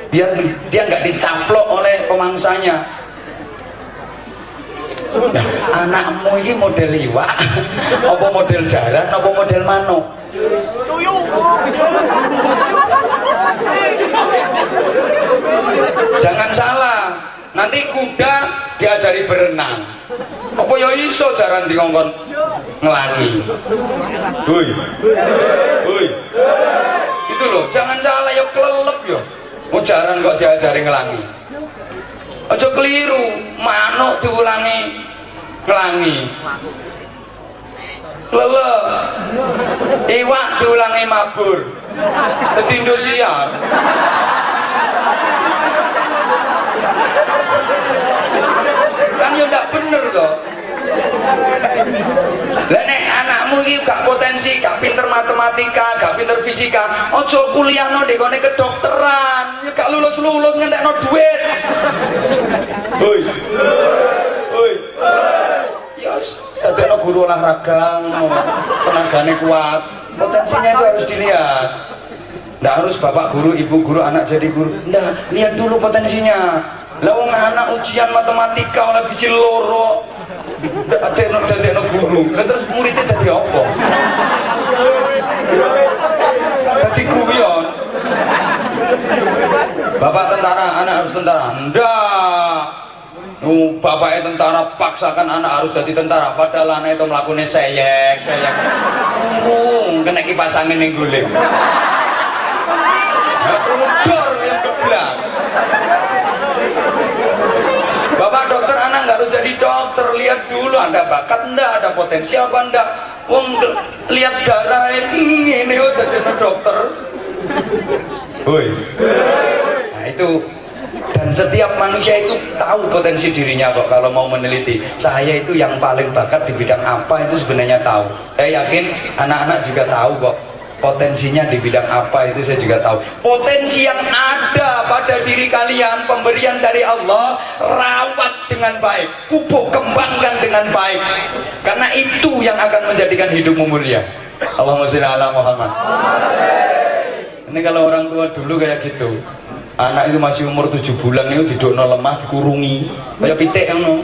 biar dia nggak dicaplok oleh pemangsanya. Nah, anakmu ini model iwak, apa model jaran, apa model mano? Jangan salah, nanti kuda diajari berenang. Apa ya iso jaran dikongkon ngelangi. Hui. Itu loh, jangan salah ya kelelep ya. Mau jaran kok diajari ngelangi. Aja keliru, manuk diulangi ngelangi. Lele, iwak diulangi mabur. Dadi Indosiar. Kan ya ndak bener toh. Lah nek anakmu iki gak potensi, gak pinter matematika, gak pinter fisika, aja kuliahno ndek kene kedokteran, ya gak lulus-lulus ngentekno duit. Hoi. Ya dadekno guru olahraga, tenagane kuat. Potensinya itu harus dilihat. Nggak harus bapak guru, ibu guru, anak jadi guru. Nggak, lihat dulu potensinya. Lah wong anak ujian matematika oleh biji loro. Dadekno guru. Lah terus muridnya dadi apa? Dadi guyon. Bapak tentara, anak harus tentara. Ndak. Bapaknya tentara paksakan anak harus jadi tentara, padahal anak itu melakukannya seyek kena kipas angin yang guling dor yang geblak. Bapak dokter, anak nggak harus jadi dokter, lihat dulu ada bakat enggak, ada potensi apa enggak. Wong lihat darah ini udah jadi dokter. Woi, nah itu. Dan setiap manusia itu tahu potensi dirinya kok kalau mau meneliti. Saya itu yang paling bakat di bidang apa itu sebenarnya tahu. Saya yakin anak-anak juga tahu kok potensinya di bidang apa itu saya juga tahu. Potensi yang ada pada diri kalian, pemberian dari Allah, rawat dengan baik, pupuk kembangkan dengan baik. Karena itu yang akan menjadikan hidupmu mulia. Allahumma sholli ala Muhammad. Ini kalau orang tua dulu kayak gitu. Anak itu masih umur 7 bulan itu didokno lemah, dikurungi kayak pitik ngono.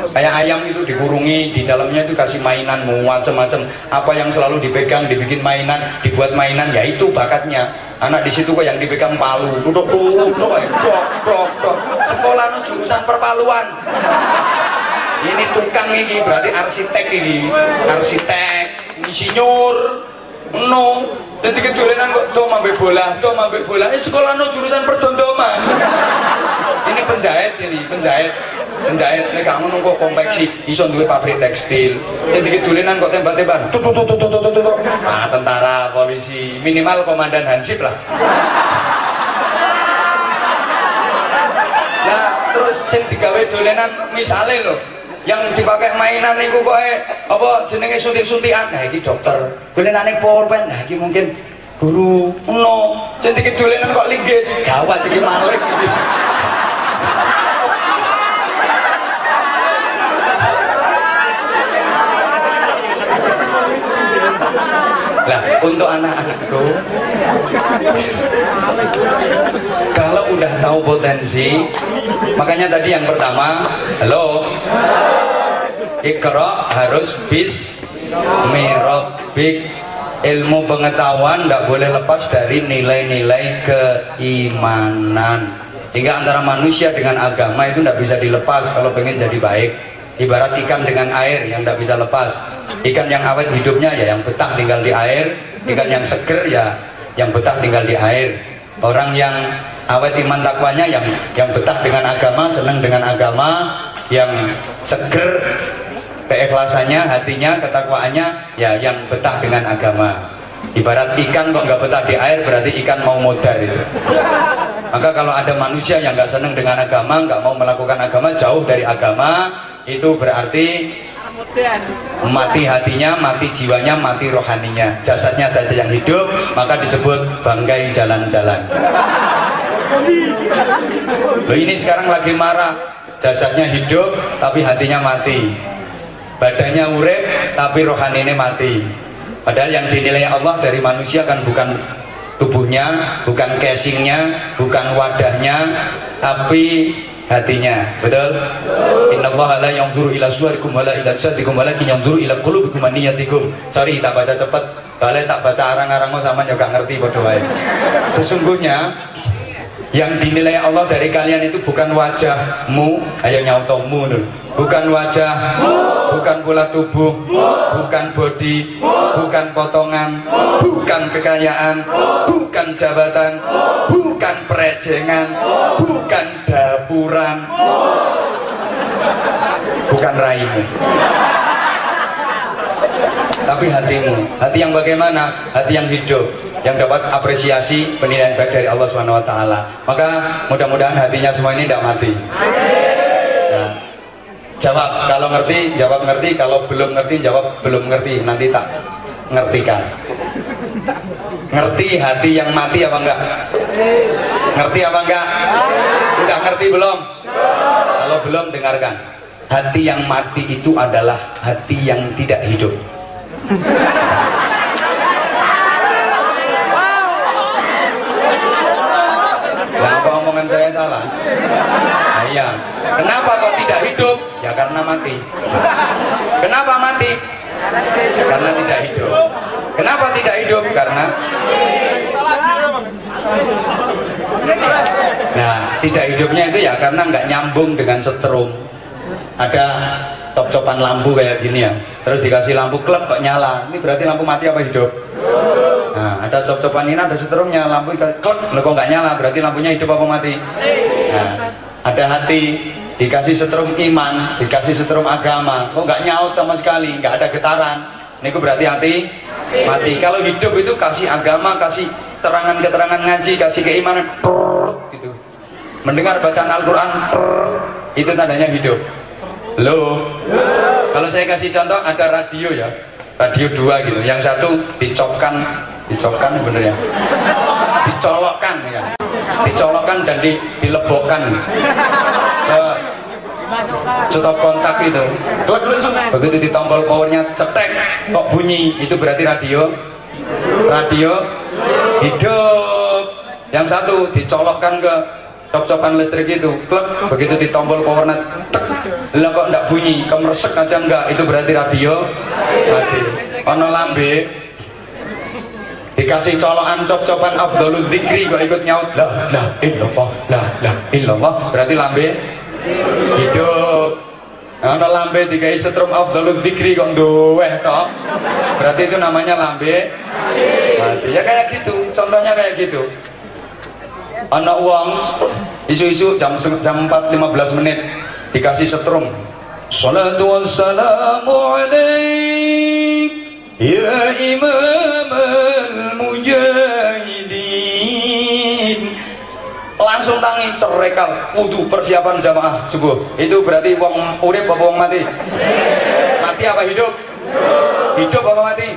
Kayak ayam itu dikurungi, di dalamnya itu kasih mainan macam-macam. Apa yang selalu dipegang dibikin mainan, dibuat mainan, ya itu bakatnya. Anak di situ kok yang dipegang palu, duduk, sekolah no jurusan perpaluan. Ini tukang ini berarti arsitek ini, arsitek, insinyur. No, jadi kedolenan kok do ambek bola. Ini sekolah no jurusan perdondoman. Ini penjahit. Nek kamu nunggu konveksi, iso duwe pabrik tekstil. Jadi kedolenan kok tembak-tembakan. Ah, tentara, polisi, minimal komandan Hansip lah. Nah, terus sing digawe dolenan misale lho, yang dipakai mainan niku kok apa jenenge suntik-suntikan. Nah iki dokter. Dolenane pulpen. Nah iki mungkin guru. No, sing dolenan kok linggis. Gawat iki malik iki. Lah, untuk anak-anakku, kalau udah tahu potensi, makanya tadi yang pertama, halo, Iqra harus bismi rabbik. Ilmu pengetahuan tidak boleh lepas dari nilai-nilai keimanan. Hingga antara manusia dengan agama itu tidak bisa dilepas kalau pengen jadi baik. Ibarat ikan dengan air yang tidak bisa lepas. Ikan yang awet hidupnya ya yang betah tinggal di air. Ikan yang seger ya yang betah tinggal di air. Orang yang awet iman takwanya yang betah dengan agama, senang dengan agama, yang seger keikhlasannya, hatinya, ketakwaannya ya yang betah dengan agama. Ibarat ikan kok nggak betah di air berarti ikan mau modar itu. Maka kalau ada manusia yang nggak senang dengan agama, nggak mau melakukan agama, jauh dari agama, itu berarti mati hatinya, mati jiwanya, mati rohaninya. Jasadnya saja yang hidup, maka disebut bangkai jalan-jalan. Loh, ini sekarang lagi marah, jasadnya hidup tapi hatinya mati, badannya urip tapi rohaninya mati. Padahal yang dinilai Allah dari manusia kan bukan tubuhnya, bukan casingnya, bukan wadahnya, tapi hatinya. Betul? Innallaha la yanzuru ila suwarikum wala ila ajsadikum walakin yanzuru ila qulubikum wa niyyatikum. Sorry tak baca cepet, balik tak baca arang-arangmu sama juga ngerti padha wae. Sesungguhnya yang dinilai Allah dari kalian itu bukan wajahmu, ayo nyautomu dulu. Bukan wajah, bukan pula tubuh, bukan body, bukan potongan, bukan kekayaan, bukan jabatan, bukan perejengan, bukan dapuran, bukan raimu, tapi hatimu. Hati yang bagaimana? Hati yang hidup, yang dapat apresiasi penilaian baik dari Allah Subhanahu wa taala. Maka mudah-mudahan hatinya semua ini tidak mati. Nah, jawab kalau ngerti, jawab ngerti. Kalau belum ngerti, jawab belum ngerti. Nanti tak ngertikan. Ngerti hati yang mati apa enggak? Ngerti apa enggak? Udah ngerti belum? Kalau belum, dengarkan. Hati yang mati itu adalah hati yang tidak hidup. Kenapa omongan saya salah? Nah, iya. Kenapa kok tidak hidup? Ya karena mati. Kenapa mati? Karena tidak hidup. Kenapa tidak hidup? Karena tidak hidupnya itu ya karena nggak nyambung dengan setrum. Ada top-copan lampu kayak gini ya, terus dikasih lampu klep kok nyala. Ini berarti lampu mati apa hidup? Nah, ada cop-copan ini, ada setrumnya, lampu klep, lo kok nggak nyala? Berarti lampunya hidup apa mati? Nah, ada hati, dikasih setrum iman, dikasih setrum agama, kok nggak nyaut sama sekali, nggak ada getaran. Ini berarti hati mati. Kalau hidup itu kasih agama, kasih terangan-keterangan ngaji, kasih keimanan, gitu. Mendengar bacaan Al-Quran, itu tandanya hidup. Loh, kalau saya kasih contoh, ada radio ya, radio 2 gitu, yang satu dicopkan bener ya, dicolokkan dan dilebokkan ke stop kontak itu, begitu ditombol powernya cetek kok bunyi, itu berarti radio hidup. Yang satu dicolokkan ke cop-copan listrik itu, klek, begitu ditombol powernya lah kok enggak bunyi, kemeresek aja enggak, itu berarti radio mati. Ono lambe dikasih colokan cop-copan afdhalul dzikri kok ikut nyaut la illallah, berarti lambe hidup. Ono lambe dikasih setrum afdhalul dzikri kok nduweh tok, berarti itu namanya lambe mati. Ya kayak gitu, contohnya kayak gitu. Ono uang isu-isu jam 4:15 menit dikasih setrum, salatu wassalamu alaik ya imam al-mujahidin, langsung tangi cerekal wudu persiapan jamaah subuh. Itu berarti wong urip apa wong mati? Mati apa hidup? Hidup apa mati?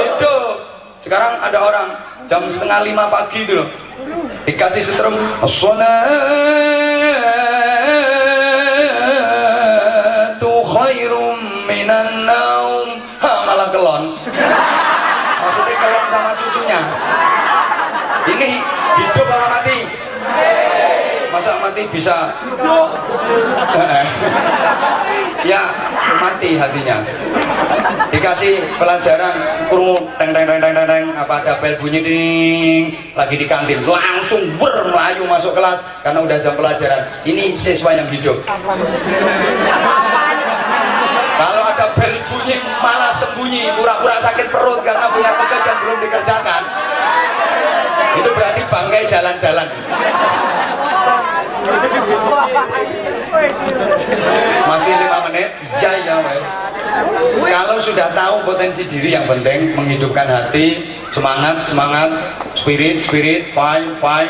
Hidup. Sekarang ada orang jam 4:30 pagi itu loh, dikasih setrum as-salatu khairum minan naum, malah kelon. Maksudnya kelon sama cucunya. Ini hidup apa mati? Masa mati bisa? Ya mati hatinya. Dikasih pelajaran kurung teng apa ada bel bunyi ding, lagi di kantin langsung melayu masuk kelas karena udah jam pelajaran. Ini siswa yang hidup. Kalau ada bel bunyi malah sembunyi, pura-pura sakit perut karena punya tugas yang belum dikerjakan, itu berarti bangkai jalan-jalan. Masih 5 menit? Ya wes. Kalau sudah tahu potensi diri, yang penting menghidupkan hati, semangat, spirit, fine.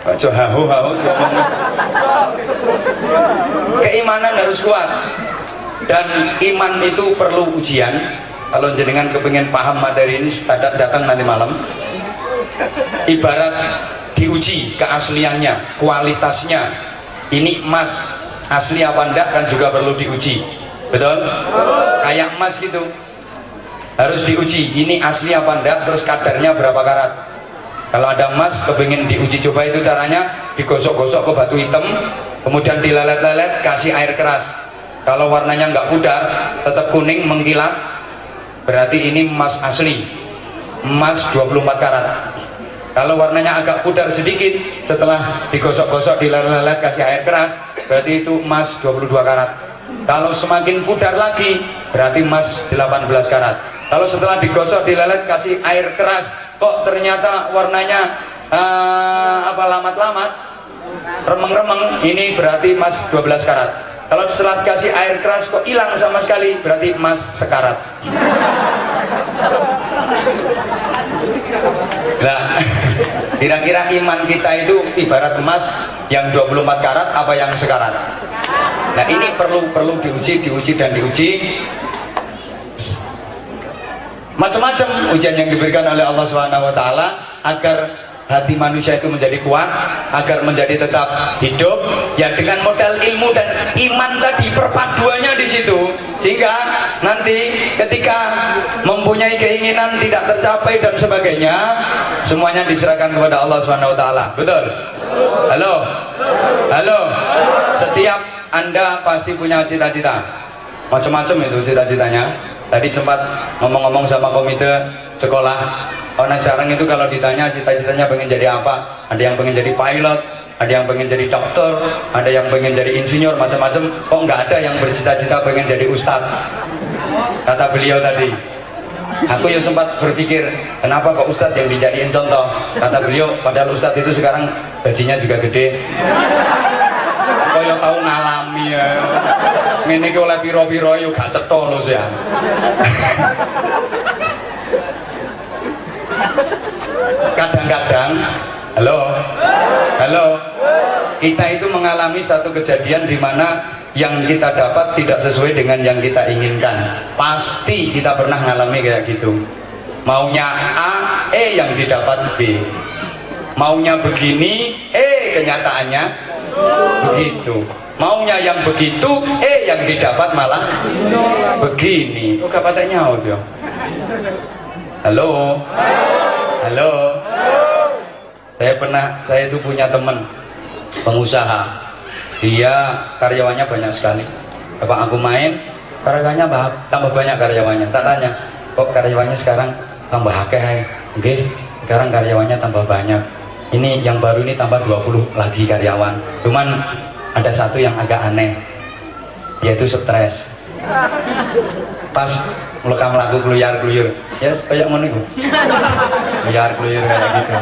Ojo haho keimanan harus kuat, dan iman itu perlu ujian. Kalau jenengan kepingin paham materi ini datang nanti malam. Ibarat diuji keasliannya, kualitasnya. Ini emas asli apa enggak kan juga perlu diuji, betul? Kayak emas gitu harus diuji, ini asli apa enggak, terus kadarnya berapa karat. Kalau ada emas kepingin diuji coba, itu caranya digosok-gosok ke batu hitam, kemudian dilelet-lelet, kasih air keras. Kalau warnanya enggak pudar, tetap kuning mengkilat, berarti ini emas asli, emas 24 karat. Kalau warnanya agak pudar sedikit, setelah digosok-gosok, dilelet-lelet, kasih air keras, berarti itu emas 22 karat. Kalau semakin pudar lagi, berarti emas 18 karat. Kalau setelah digosok, dilelet, kasih air keras, kok ternyata warnanya lamat-lamat, remeng-remeng, ini berarti emas 12 karat. Kalau setelah dikasih air keras kok hilang sama sekali, berarti emas sekarat. Nah, kira-kira iman kita itu ibarat emas yang 24 karat apa yang sekarat? Nah, ini perlu diuji dan diuji. Macam-macam ujian yang diberikan oleh Allah SWT agar hati manusia itu menjadi kuat, agar menjadi tetap hidup, ya dengan modal ilmu dan iman tadi, perpaduannya di situ, sehingga nanti ketika mempunyai keinginan tidak tercapai dan sebagainya, semuanya diserahkan kepada Allah SWT. Betul? Halo. Setiap Anda pasti punya cita-cita, macam-macam itu cita-citanya. Tadi sempat ngomong-ngomong sama komite sekolah, anak sekarang itu kalau ditanya cita-citanya pengen jadi apa, ada yang pengen jadi pilot, ada yang pengen jadi dokter, ada yang pengen jadi insinyur, macam-macam. Kok nggak ada yang bercita-cita pengen jadi ustadz? Kata beliau tadi. Aku ya sempat berpikir, kenapa kok ustadz yang dijadiin contoh? Kata beliau, padahal ustadz itu sekarang gajinya juga gede. Kok ya tahu ngalami ya. Ini oleh piro-piro yuk gak cetha lho ya. Kadang-kadang halo, kita itu mengalami satu kejadian di mana yang kita dapat tidak sesuai dengan yang kita inginkan. Pasti kita pernah ngalami kayak gitu. Maunya A, yang didapat B. Maunya begini, kenyataannya begitu. Maunya yang begitu, yang didapat malah begini. Kok kapatnya audio? Halo. Saya itu punya teman pengusaha. Dia karyawannya banyak sekali. Apa aku main, karyawannya tambah banyak karyawannya. Tak tanya, kok karyawannya sekarang tambah akeh? Nggih, sekarang karyawannya tambah banyak. Ini yang baru ini tambah 20 lagi karyawan. Cuman ada satu yang agak aneh, yaitu stres. Pas melekam lagu keluyar-keluyur, ya kayak ngono iku. Keluyar-keluyur kayak gitu.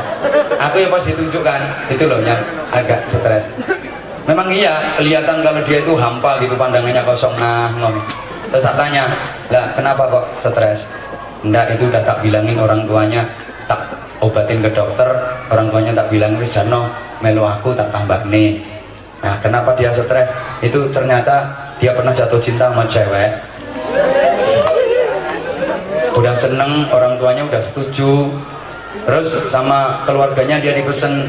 Aku yang pasti tunjukkan itu loh yang agak stres. Memang iya, kelihatan kalau dia itu hampa gitu, pandangannya kosong ngono. Terus tak tanya, lah kenapa kok stres? Enggak, itu udah tak bilangin orang tuanya, tak obatin ke dokter, orang tuanya tak bilangin, wis jano melu aku tak tambah nih. Nah, kenapa dia stres? Itu ternyata dia pernah jatuh cinta sama cewek. Udah seneng, orang tuanya udah setuju. Terus sama keluarganya dia dipesen,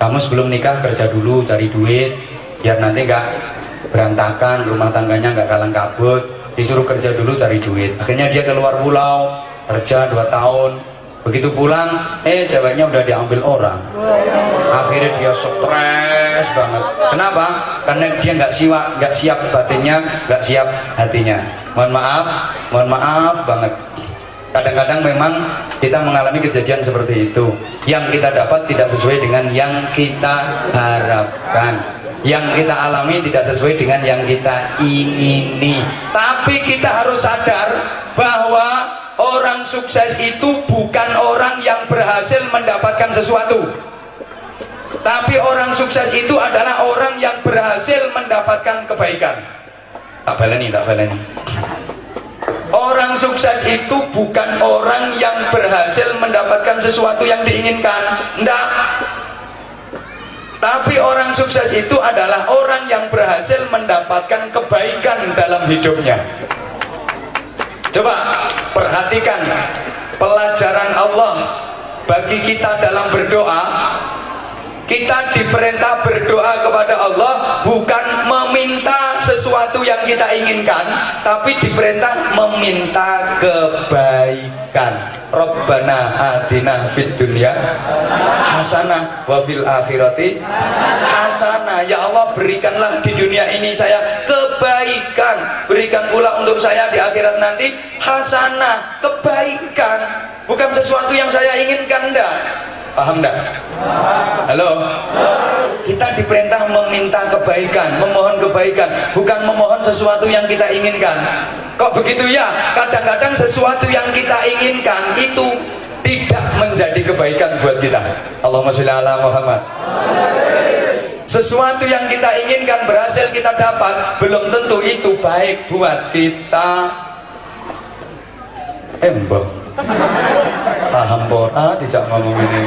kamu sebelum nikah kerja dulu, cari duit, biar nanti nggak berantakan, rumah tangganya nggak kalang kabut. Disuruh kerja dulu, cari duit. Akhirnya dia keluar pulau, kerja 2 tahun. Begitu pulang, ceweknya udah diambil orang. Akhirnya dia stres banget. Kenapa? Karena dia nggak siap batinnya, nggak siap hatinya. Mohon maaf banget. Kadang-kadang memang kita mengalami kejadian seperti itu. Yang kita dapat tidak sesuai dengan yang kita harapkan. Yang kita alami tidak sesuai dengan yang kita ingini. Tapi kita harus sadar bahwa orang sukses itu bukan orang yang berhasil mendapatkan sesuatu. Tapi orang sukses itu adalah orang yang berhasil mendapatkan kebaikan. Tak baleni. Orang sukses itu bukan orang yang berhasil mendapatkan sesuatu yang diinginkan, enggak. Tapi orang sukses itu adalah orang yang berhasil mendapatkan kebaikan dalam hidupnya. Coba perhatikan pelajaran Allah bagi kita dalam berdoa. Kita diperintah berdoa kepada Allah bukan meminta sesuatu yang kita inginkan, tapi diperintah meminta kebaikan. Rabbana atina fid dunya hasanah wa fil akhirati hasanah. Ya Allah, berikanlah di dunia ini saya kebaikan, berikan pula untuk saya di akhirat nanti hasanah, kebaikan, bukan sesuatu yang saya inginkan. Enggak, paham enggak? Halo? Kita diperintah meminta kebaikan, memohon kebaikan, bukan memohon sesuatu yang kita inginkan. Kok begitu ya? Kadang-kadang sesuatu yang kita inginkan itu tidak menjadi kebaikan buat kita. Allahumma sholli ala Muhammad. Sesuatu yang kita inginkan berhasil kita dapat, belum tentu itu baik buat kita. Mbok paham pora tidak ngomong ini.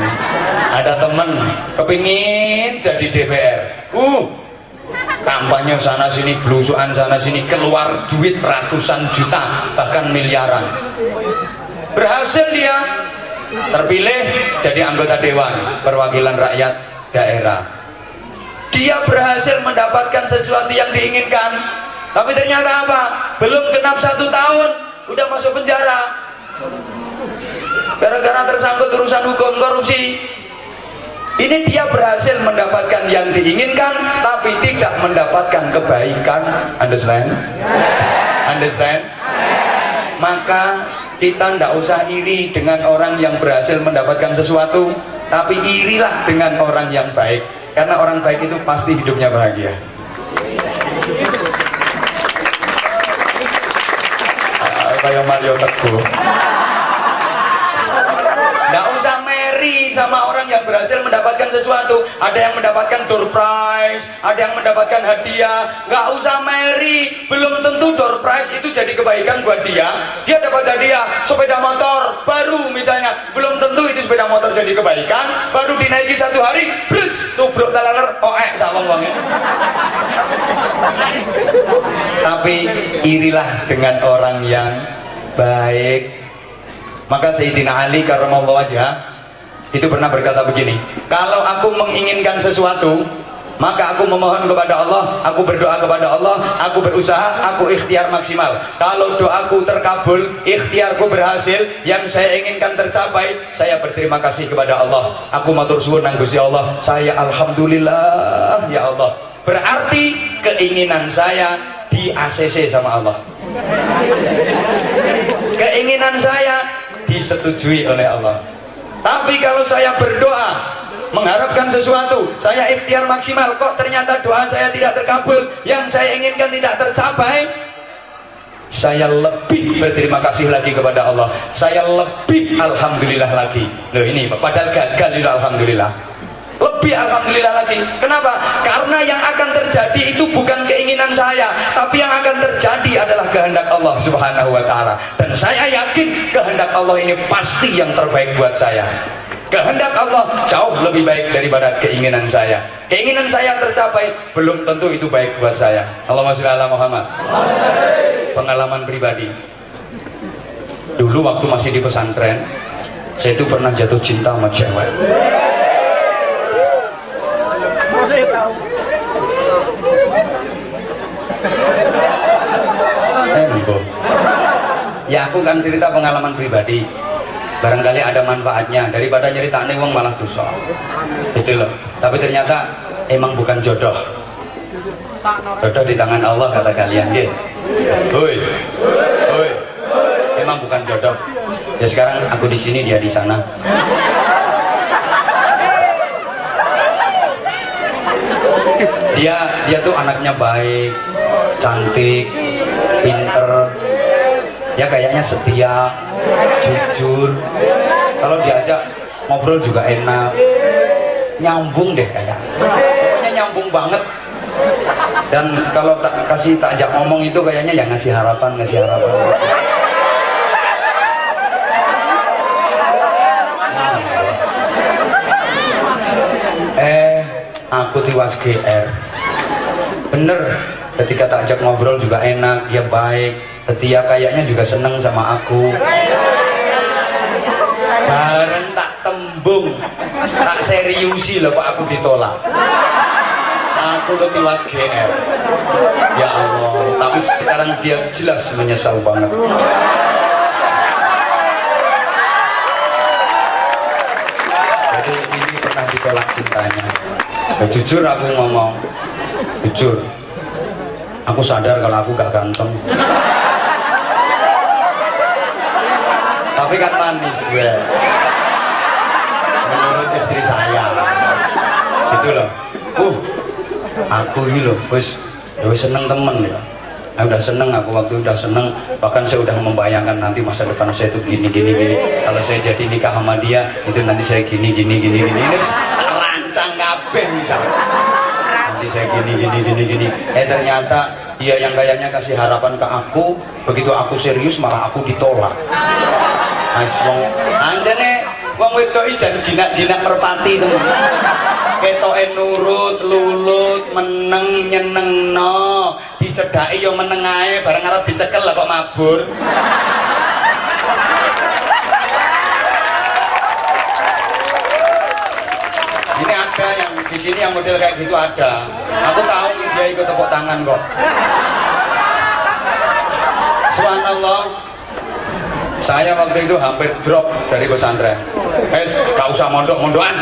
Ada temen kepingin jadi DPR, kampanye sana sini, belusuan sana sini, keluar duit ratusan juta bahkan miliaran. Berhasil dia terpilih jadi anggota dewan perwakilan rakyat daerah. Dia berhasil mendapatkan sesuatu yang diinginkan, tapi ternyata apa? Belum genap 1 tahun udah masuk penjara gara-gara tersangkut urusan hukum korupsi. Ini dia berhasil mendapatkan yang diinginkan tapi tidak mendapatkan kebaikan. Understand? Understand? Maka kita tidak usah iri dengan orang yang berhasil mendapatkan sesuatu, tapi irilah dengan orang yang baik, karena orang baik itu pasti hidupnya bahagia. Kayak Mario Teguh. Nggak usah meri sama orang yang berhasil mendapatkan sesuatu. Ada yang mendapatkan door prize, ada yang mendapatkan hadiah. Nggak usah meri. Belum tentu door prize itu jadi kebaikan buat dia. Dia dapat hadiah sepeda motor baru misalnya, belum tentu itu sepeda motor jadi kebaikan. Baru dinaiki 1 hari, brus, tubruk talaler, sawang-wangnya. Tapi irilah dengan orang yang baik. Maka Sayyidina Ali karramallahu wajhah itu pernah berkata begini, kalau aku menginginkan sesuatu, maka aku memohon kepada Allah, aku berdoa kepada Allah, aku berusaha, aku ikhtiar maksimal. Kalau doaku terkabul, ikhtiarku berhasil, yang saya inginkan tercapai, saya berterima kasih kepada Allah. Aku matur suwun nang Gusti Allah, saya alhamdulillah ya Allah. Berarti keinginan saya di ACC sama Allah. Keinginan saya disetujui oleh Allah. Tapi kalau saya berdoa mengharapkan sesuatu, saya ikhtiar maksimal, kok ternyata doa saya tidak terkabul, yang saya inginkan tidak tercapai, saya lebih berterima kasih lagi kepada Allah, saya lebih alhamdulillah lagi. Loh ini padahal gagal itu alhamdulillah, lebih alhamdulillah lagi. Kenapa? Karena yang akan terjadi itu bukan keinginan saya, tapi yang akan terjadi adalah kehendak Allah subhanahu wa ta'ala. Dan saya yakin kehendak Allah ini pasti yang terbaik buat saya. Kehendak Allah jauh lebih baik daripada keinginan saya. Keinginan saya tercapai, belum tentu itu baik buat saya. Allahumma sholli ala Muhammad. Pengalaman pribadi, dulu waktu masih di pesantren, saya itu pernah jatuh cinta sama cewek. Ya aku kan cerita pengalaman pribadi, barangkali ada manfaatnya daripada nyeritain wong malah dosa itu loh. Tapi ternyata emang bukan jodoh. Jodoh di tangan Allah kata kalian, nggih. Hoi, hoi, emang bukan jodoh. Ya sekarang aku di sini, dia di sana. Dia tuh anaknya baik, cantik, pinter, ya kayaknya setia, jujur. Kalau diajak ngobrol juga enak, nyambung deh kayak, pokoknya nyambung banget. Dan kalau tak ajak ngomong itu kayaknya ya ngasih harapan. aku tiwas GR. Bener, ketika tak ajak ngobrol juga enak, dia baik, dia kayaknya juga seneng sama aku. Bareng tak tembung, tak seriusi loh kok aku ditolak. Aku lo tiwas GR. Ya Allah, tapi sekarang dia jelas menyesal banget. Jadi ini pernah ditolak cintanya. Ya, jujur aku ngomong, jujur, aku sadar kalau aku gak ganteng, tapi kan manis gue menurut istri saya gitu loh. Aku ini loh wis seneng temen ya. Udah seneng, aku waktu udah seneng, bahkan saya udah membayangkan nanti masa depan saya itu gini. Kalau saya jadi nikah sama dia itu nanti saya gini. Ini terancang kabeh misalnya. Nanti saya gini. Ternyata dia yang kayaknya kasih harapan ke aku, begitu aku serius malah aku ditolak. Mas wong anjene wong wedok jan jinak-jinak merpati temen. Ketoke nurut, lulut, meneng, nyenengno, dicedhaki yo meneng ae, bareng arep dicekel lah kok mabur. Ini ada yang di sini yang model kayak gitu ada. Aku tahu dia ikut tepuk tangan kok. Subhanallah. Saya waktu itu hampir drop dari pesantren. Gak usah mondok-mondokan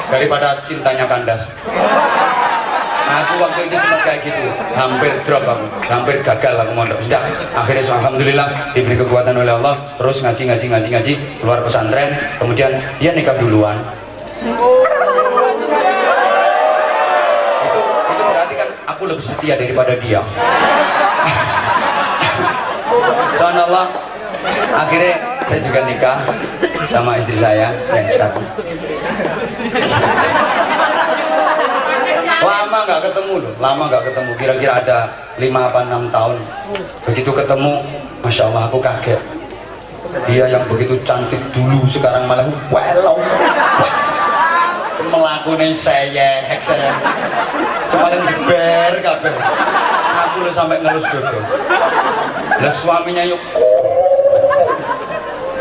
daripada cintanya kandas. Aku waktu itu sempat kayak gitu, hampir drop aku, hampir gagal aku mondok. Sudah, akhirnya alhamdulillah diberi kekuatan oleh Allah, terus ngaji, keluar pesantren, kemudian dia nikah duluan. Itu berarti kan aku lebih setia daripada dia. Subhanallah. Akhirnya saya juga nikah sama istri saya yang sekarang. Lama nggak ketemu, kira-kira ada 5 apa 6 tahun. Begitu ketemu, Masya Allah aku kaget. Dia yang begitu cantik dulu sekarang malah welong. Melakukan saya semalam jeber kabeh. Aku lo sampai ngelus dodo. Lah suaminya yuk.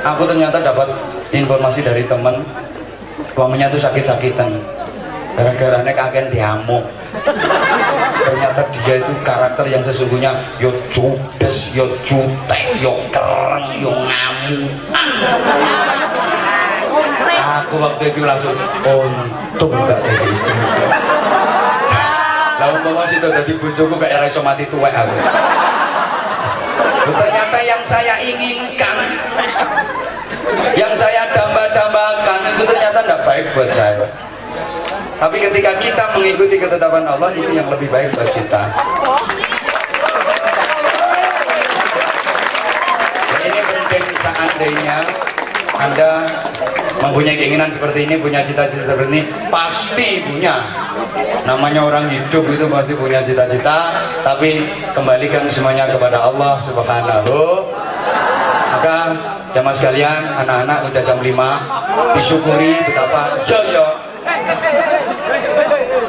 Aku ternyata dapat informasi dari teman, suaminya tuh sakit-sakitan gara-gara kaken diamuk. Ternyata dia itu karakter yang sesungguhnya yo judes, yo jutek, yo kereng, yo ngamuk. Aku waktu itu langsung untung gak jadi istri. Lah umpama sih dadi bojoku kayak ra iso mati tuwek aku. Ternyata yang saya inginkan, yang saya damba-dambakan itu ternyata tidak baik buat saya. Tapi ketika kita mengikuti ketetapan Allah, itu yang lebih baik buat kita. Nah, ini penting seandainya Anda mempunyai keinginan seperti ini, punya cita-cita seperti ini, pasti punya. Namanya orang hidup itu pasti punya cita-cita, tapi kembalikan semuanya kepada Allah Subhanahu. Maka jamaah sekalian, anak-anak udah jam 5, disyukuri betapa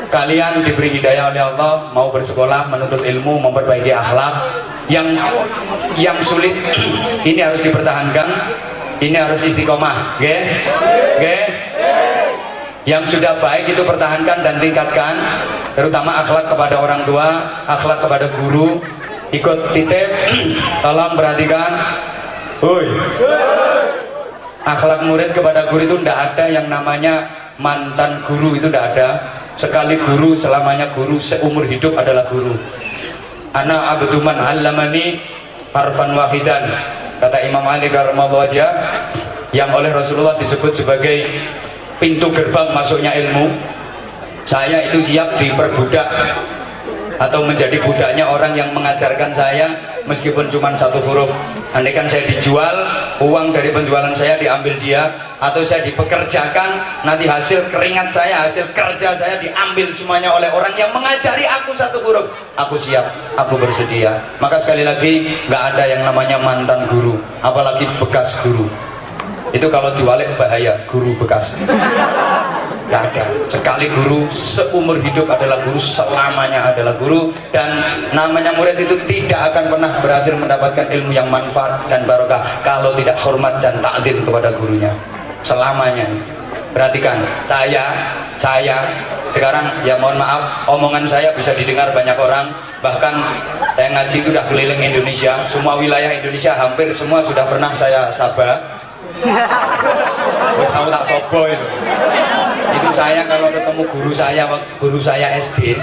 kalian diberi hidayah oleh Allah, mau bersekolah, menuntut ilmu, memperbaiki akhlak. Yang sulit ini harus dipertahankan, ini harus istiqomah, Yang sudah baik itu pertahankan dan tingkatkan, terutama akhlak kepada orang tua, akhlak kepada guru. Ikut titip, tolong perhatikan. Akhlak murid kepada guru itu tidak ada yang namanya mantan guru, itu tidak ada. Sekali guru selamanya guru, seumur hidup adalah guru. Ana abdu man 'allamani harfan wahidan, kata Imam Ali karramallahu wajhah, yang oleh Rasulullah disebut sebagai pintu gerbang masuknya ilmu. Saya itu siap diperbudak atau menjadi budaknya orang yang mengajarkan saya, meskipun cuma 1 huruf. Andaikan saya dijual, uang dari penjualan saya diambil dia, atau saya dipekerjakan, nanti hasil keringat saya, hasil kerja saya diambil semuanya oleh orang yang mengajari aku 1 huruf, aku siap, aku bersedia. Maka sekali lagi, nggak ada yang namanya mantan guru, apalagi bekas guru. Itu kalau diwalik bahaya, guru bekas. Tidak ada. Sekali guru, seumur hidup adalah guru, selamanya adalah guru. Dan namanya murid itu tidak akan pernah berhasil mendapatkan ilmu yang manfaat dan barokah kalau tidak hormat dan ta'zim kepada gurunya. Selamanya. Perhatikan, saya sekarang ya mohon maaf, omongan saya bisa didengar banyak orang. Bahkan saya ngaji itu udah keliling Indonesia, semua wilayah Indonesia hampir semua sudah pernah saya sabah. Terus tahu tak sobo itu saya kalau ketemu guru saya SD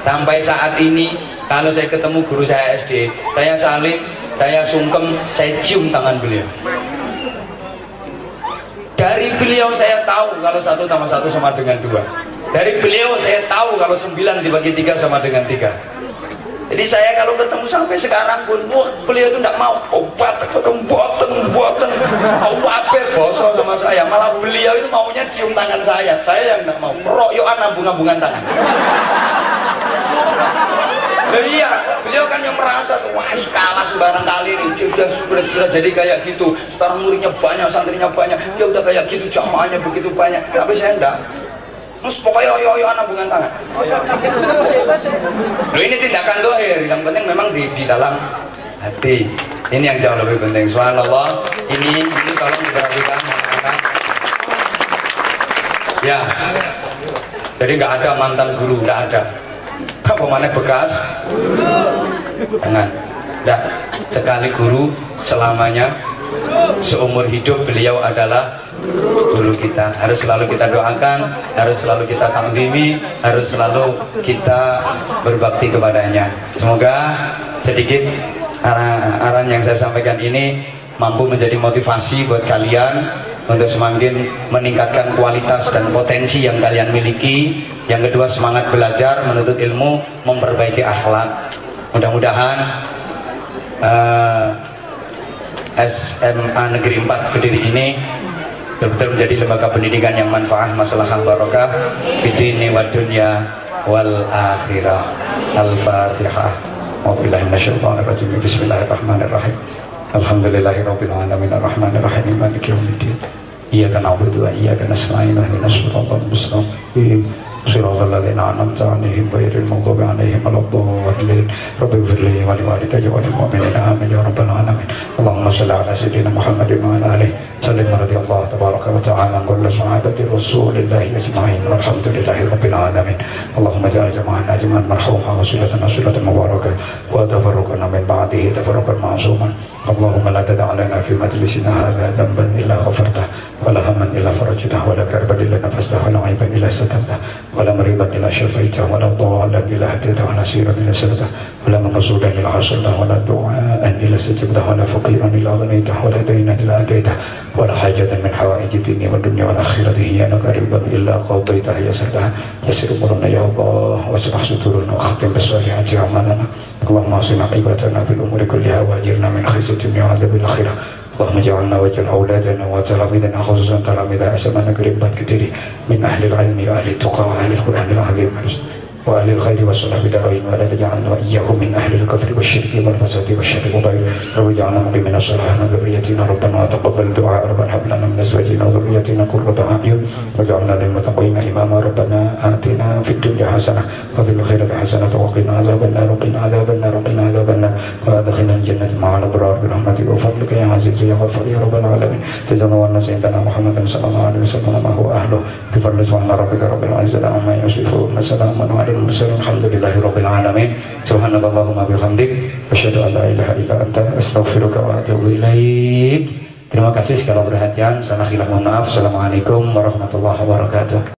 sampai saat ini, kalau saya ketemu guru saya SD, saya salim, saya sungkem, saya cium tangan beliau. Dari beliau saya tahu kalau 1 tambah 1 sama dengan 2. Dari beliau saya tahu kalau 9 dibagi 3 sama dengan 3. Jadi saya kalau ketemu sampai sekarang pun, wah beliau itu tidak mau obat, boten, awabet bosok sama saya. Malah beliau itu maunya cium tangan saya yang tidak mau, royokan nambung-nambungan tangan. Iya, beliau kan yang merasa tuh, wah kalah sembarang kali ini, dia sudah jadi kayak gitu. Sekarang muridnya banyak, santrinya banyak, dia udah kayak gitu, jamaahnya begitu banyak. Tapi saya enggak. Terus pokoknya oyo-oyoan nambungan tangan. Loh ini tindakan dohir, yang penting memang di dalam hati. Ini yang jauh lebih penting. Subhanallah. Ini tolong diperhatikan anak-anak. Ya. Jadi nggak ada mantan guru, nggak ada. Apa mana bekas? Jangan. Nggak. Sekali guru selamanya, seumur hidup beliau adalah guru kita. Harus selalu kita doakan, harus selalu kita takzimi, harus selalu kita berbakti kepadanya. Semoga sedikit arahan yang saya sampaikan ini mampu menjadi motivasi buat kalian untuk semakin meningkatkan kualitas dan potensi yang kalian miliki. Yang kedua, semangat belajar, menuntut ilmu, memperbaiki akhlak. Mudah-mudahan SMA Negeri 4 Kediri ini betul-betul menjadi lembaga pendidikan yang manfaat, masalah barokah bidini wa dunya wal akhirah. Al-Fatihah. Wabillahi minasyaitonir rajim. Bismillahirrahmanirrahim. Alhamdulillahirabbil alamin arrahmanir rahim maliki yaumiddin. Iyyaka na'budu wa iyyaka nasta'in ihdinas siratal mustaqim. صراط الذين أنعمت عليهم غير المغضوب عليهم ولا الضالين رب اغفر لي ولوالدي وللمؤمنين آمين يا رب العالمين اللهم صل على سيدنا محمد وعلى آله وسلم رضي الله تبارك وتعالى عن كل صحابة رسول الله أجمعين والحمد لله رب العالمين اللهم اجعل جمعنا جمعا مرحوما وصلتنا صلة مباركة وتفرقنا من بعده تفرقا معصوما اللهم لا تدع لنا في مجلسنا هذا ذنبا إلا غفرته ولا هما إلا فرجته ولا كربا إلا نفسته ولا عيبا إلا سترته ولا مريضا إلا شفيته ولا ضالا إلا هديته ولا سيرا إلا سرته ولا مقصودا إلا حصلته ولا دعاء إلا استجبته ولا فقيرا إلا غنيته ولا دينا إلا أتيته ولا حاجة من حوائج الدنيا والدنيا والآخرة هي لك رضا إلا قضيتها يسرتها يسر أمورنا يا الله واشرح صدورنا واختم بالصالحات أعمالنا اللهم اصلح عقبتنا في الأمور كلها وأجرنا من خزي الدنيا وعذاب الآخرة اللهم اجعلنا واجعل أولادنا وتلاميذنا خصوصا تلاميذ SMA Negeri 4 Kediri من أهل العلم وأهل التقى وأهل القرآن العظيم وأهل الخير والصلاح بدارين ولا تجعلنا وإياهم من أهل الكفر والشرك والفساد والشر والضير رب اجعلنا مقيمين الصلاح وذريتنا ربنا وتقبل دعاء ربنا هب لنا من أزواجنا وذريتنا قرة أعين واجعلنا للمتقين إماما ربنا آتنا في الدنيا حسنة وفي الآخرة حسنة وقنا عذاب النار وقنا عذاب النار وقنا عذاب النار وأدخلنا الجنة مع الأبرار برحمتك وفضلك يا عزيز يا غفار يا رب العالمين تزودنا سيدنا محمد صلى الله عليه وسلم ما هو أهله بفضل سبحان ربك رب العزة عما يصفون وسلام على المرسلين الحمد لله رب العالمين سبحانك اللهم وبحمدك أشهد أن لا إله إلا أنت أستغفرك وأتوب إليك. Terima kasih segala perhatian. Salah khilaf mohon maaf. Assalamualaikum warahmatullahi wabarakatuh.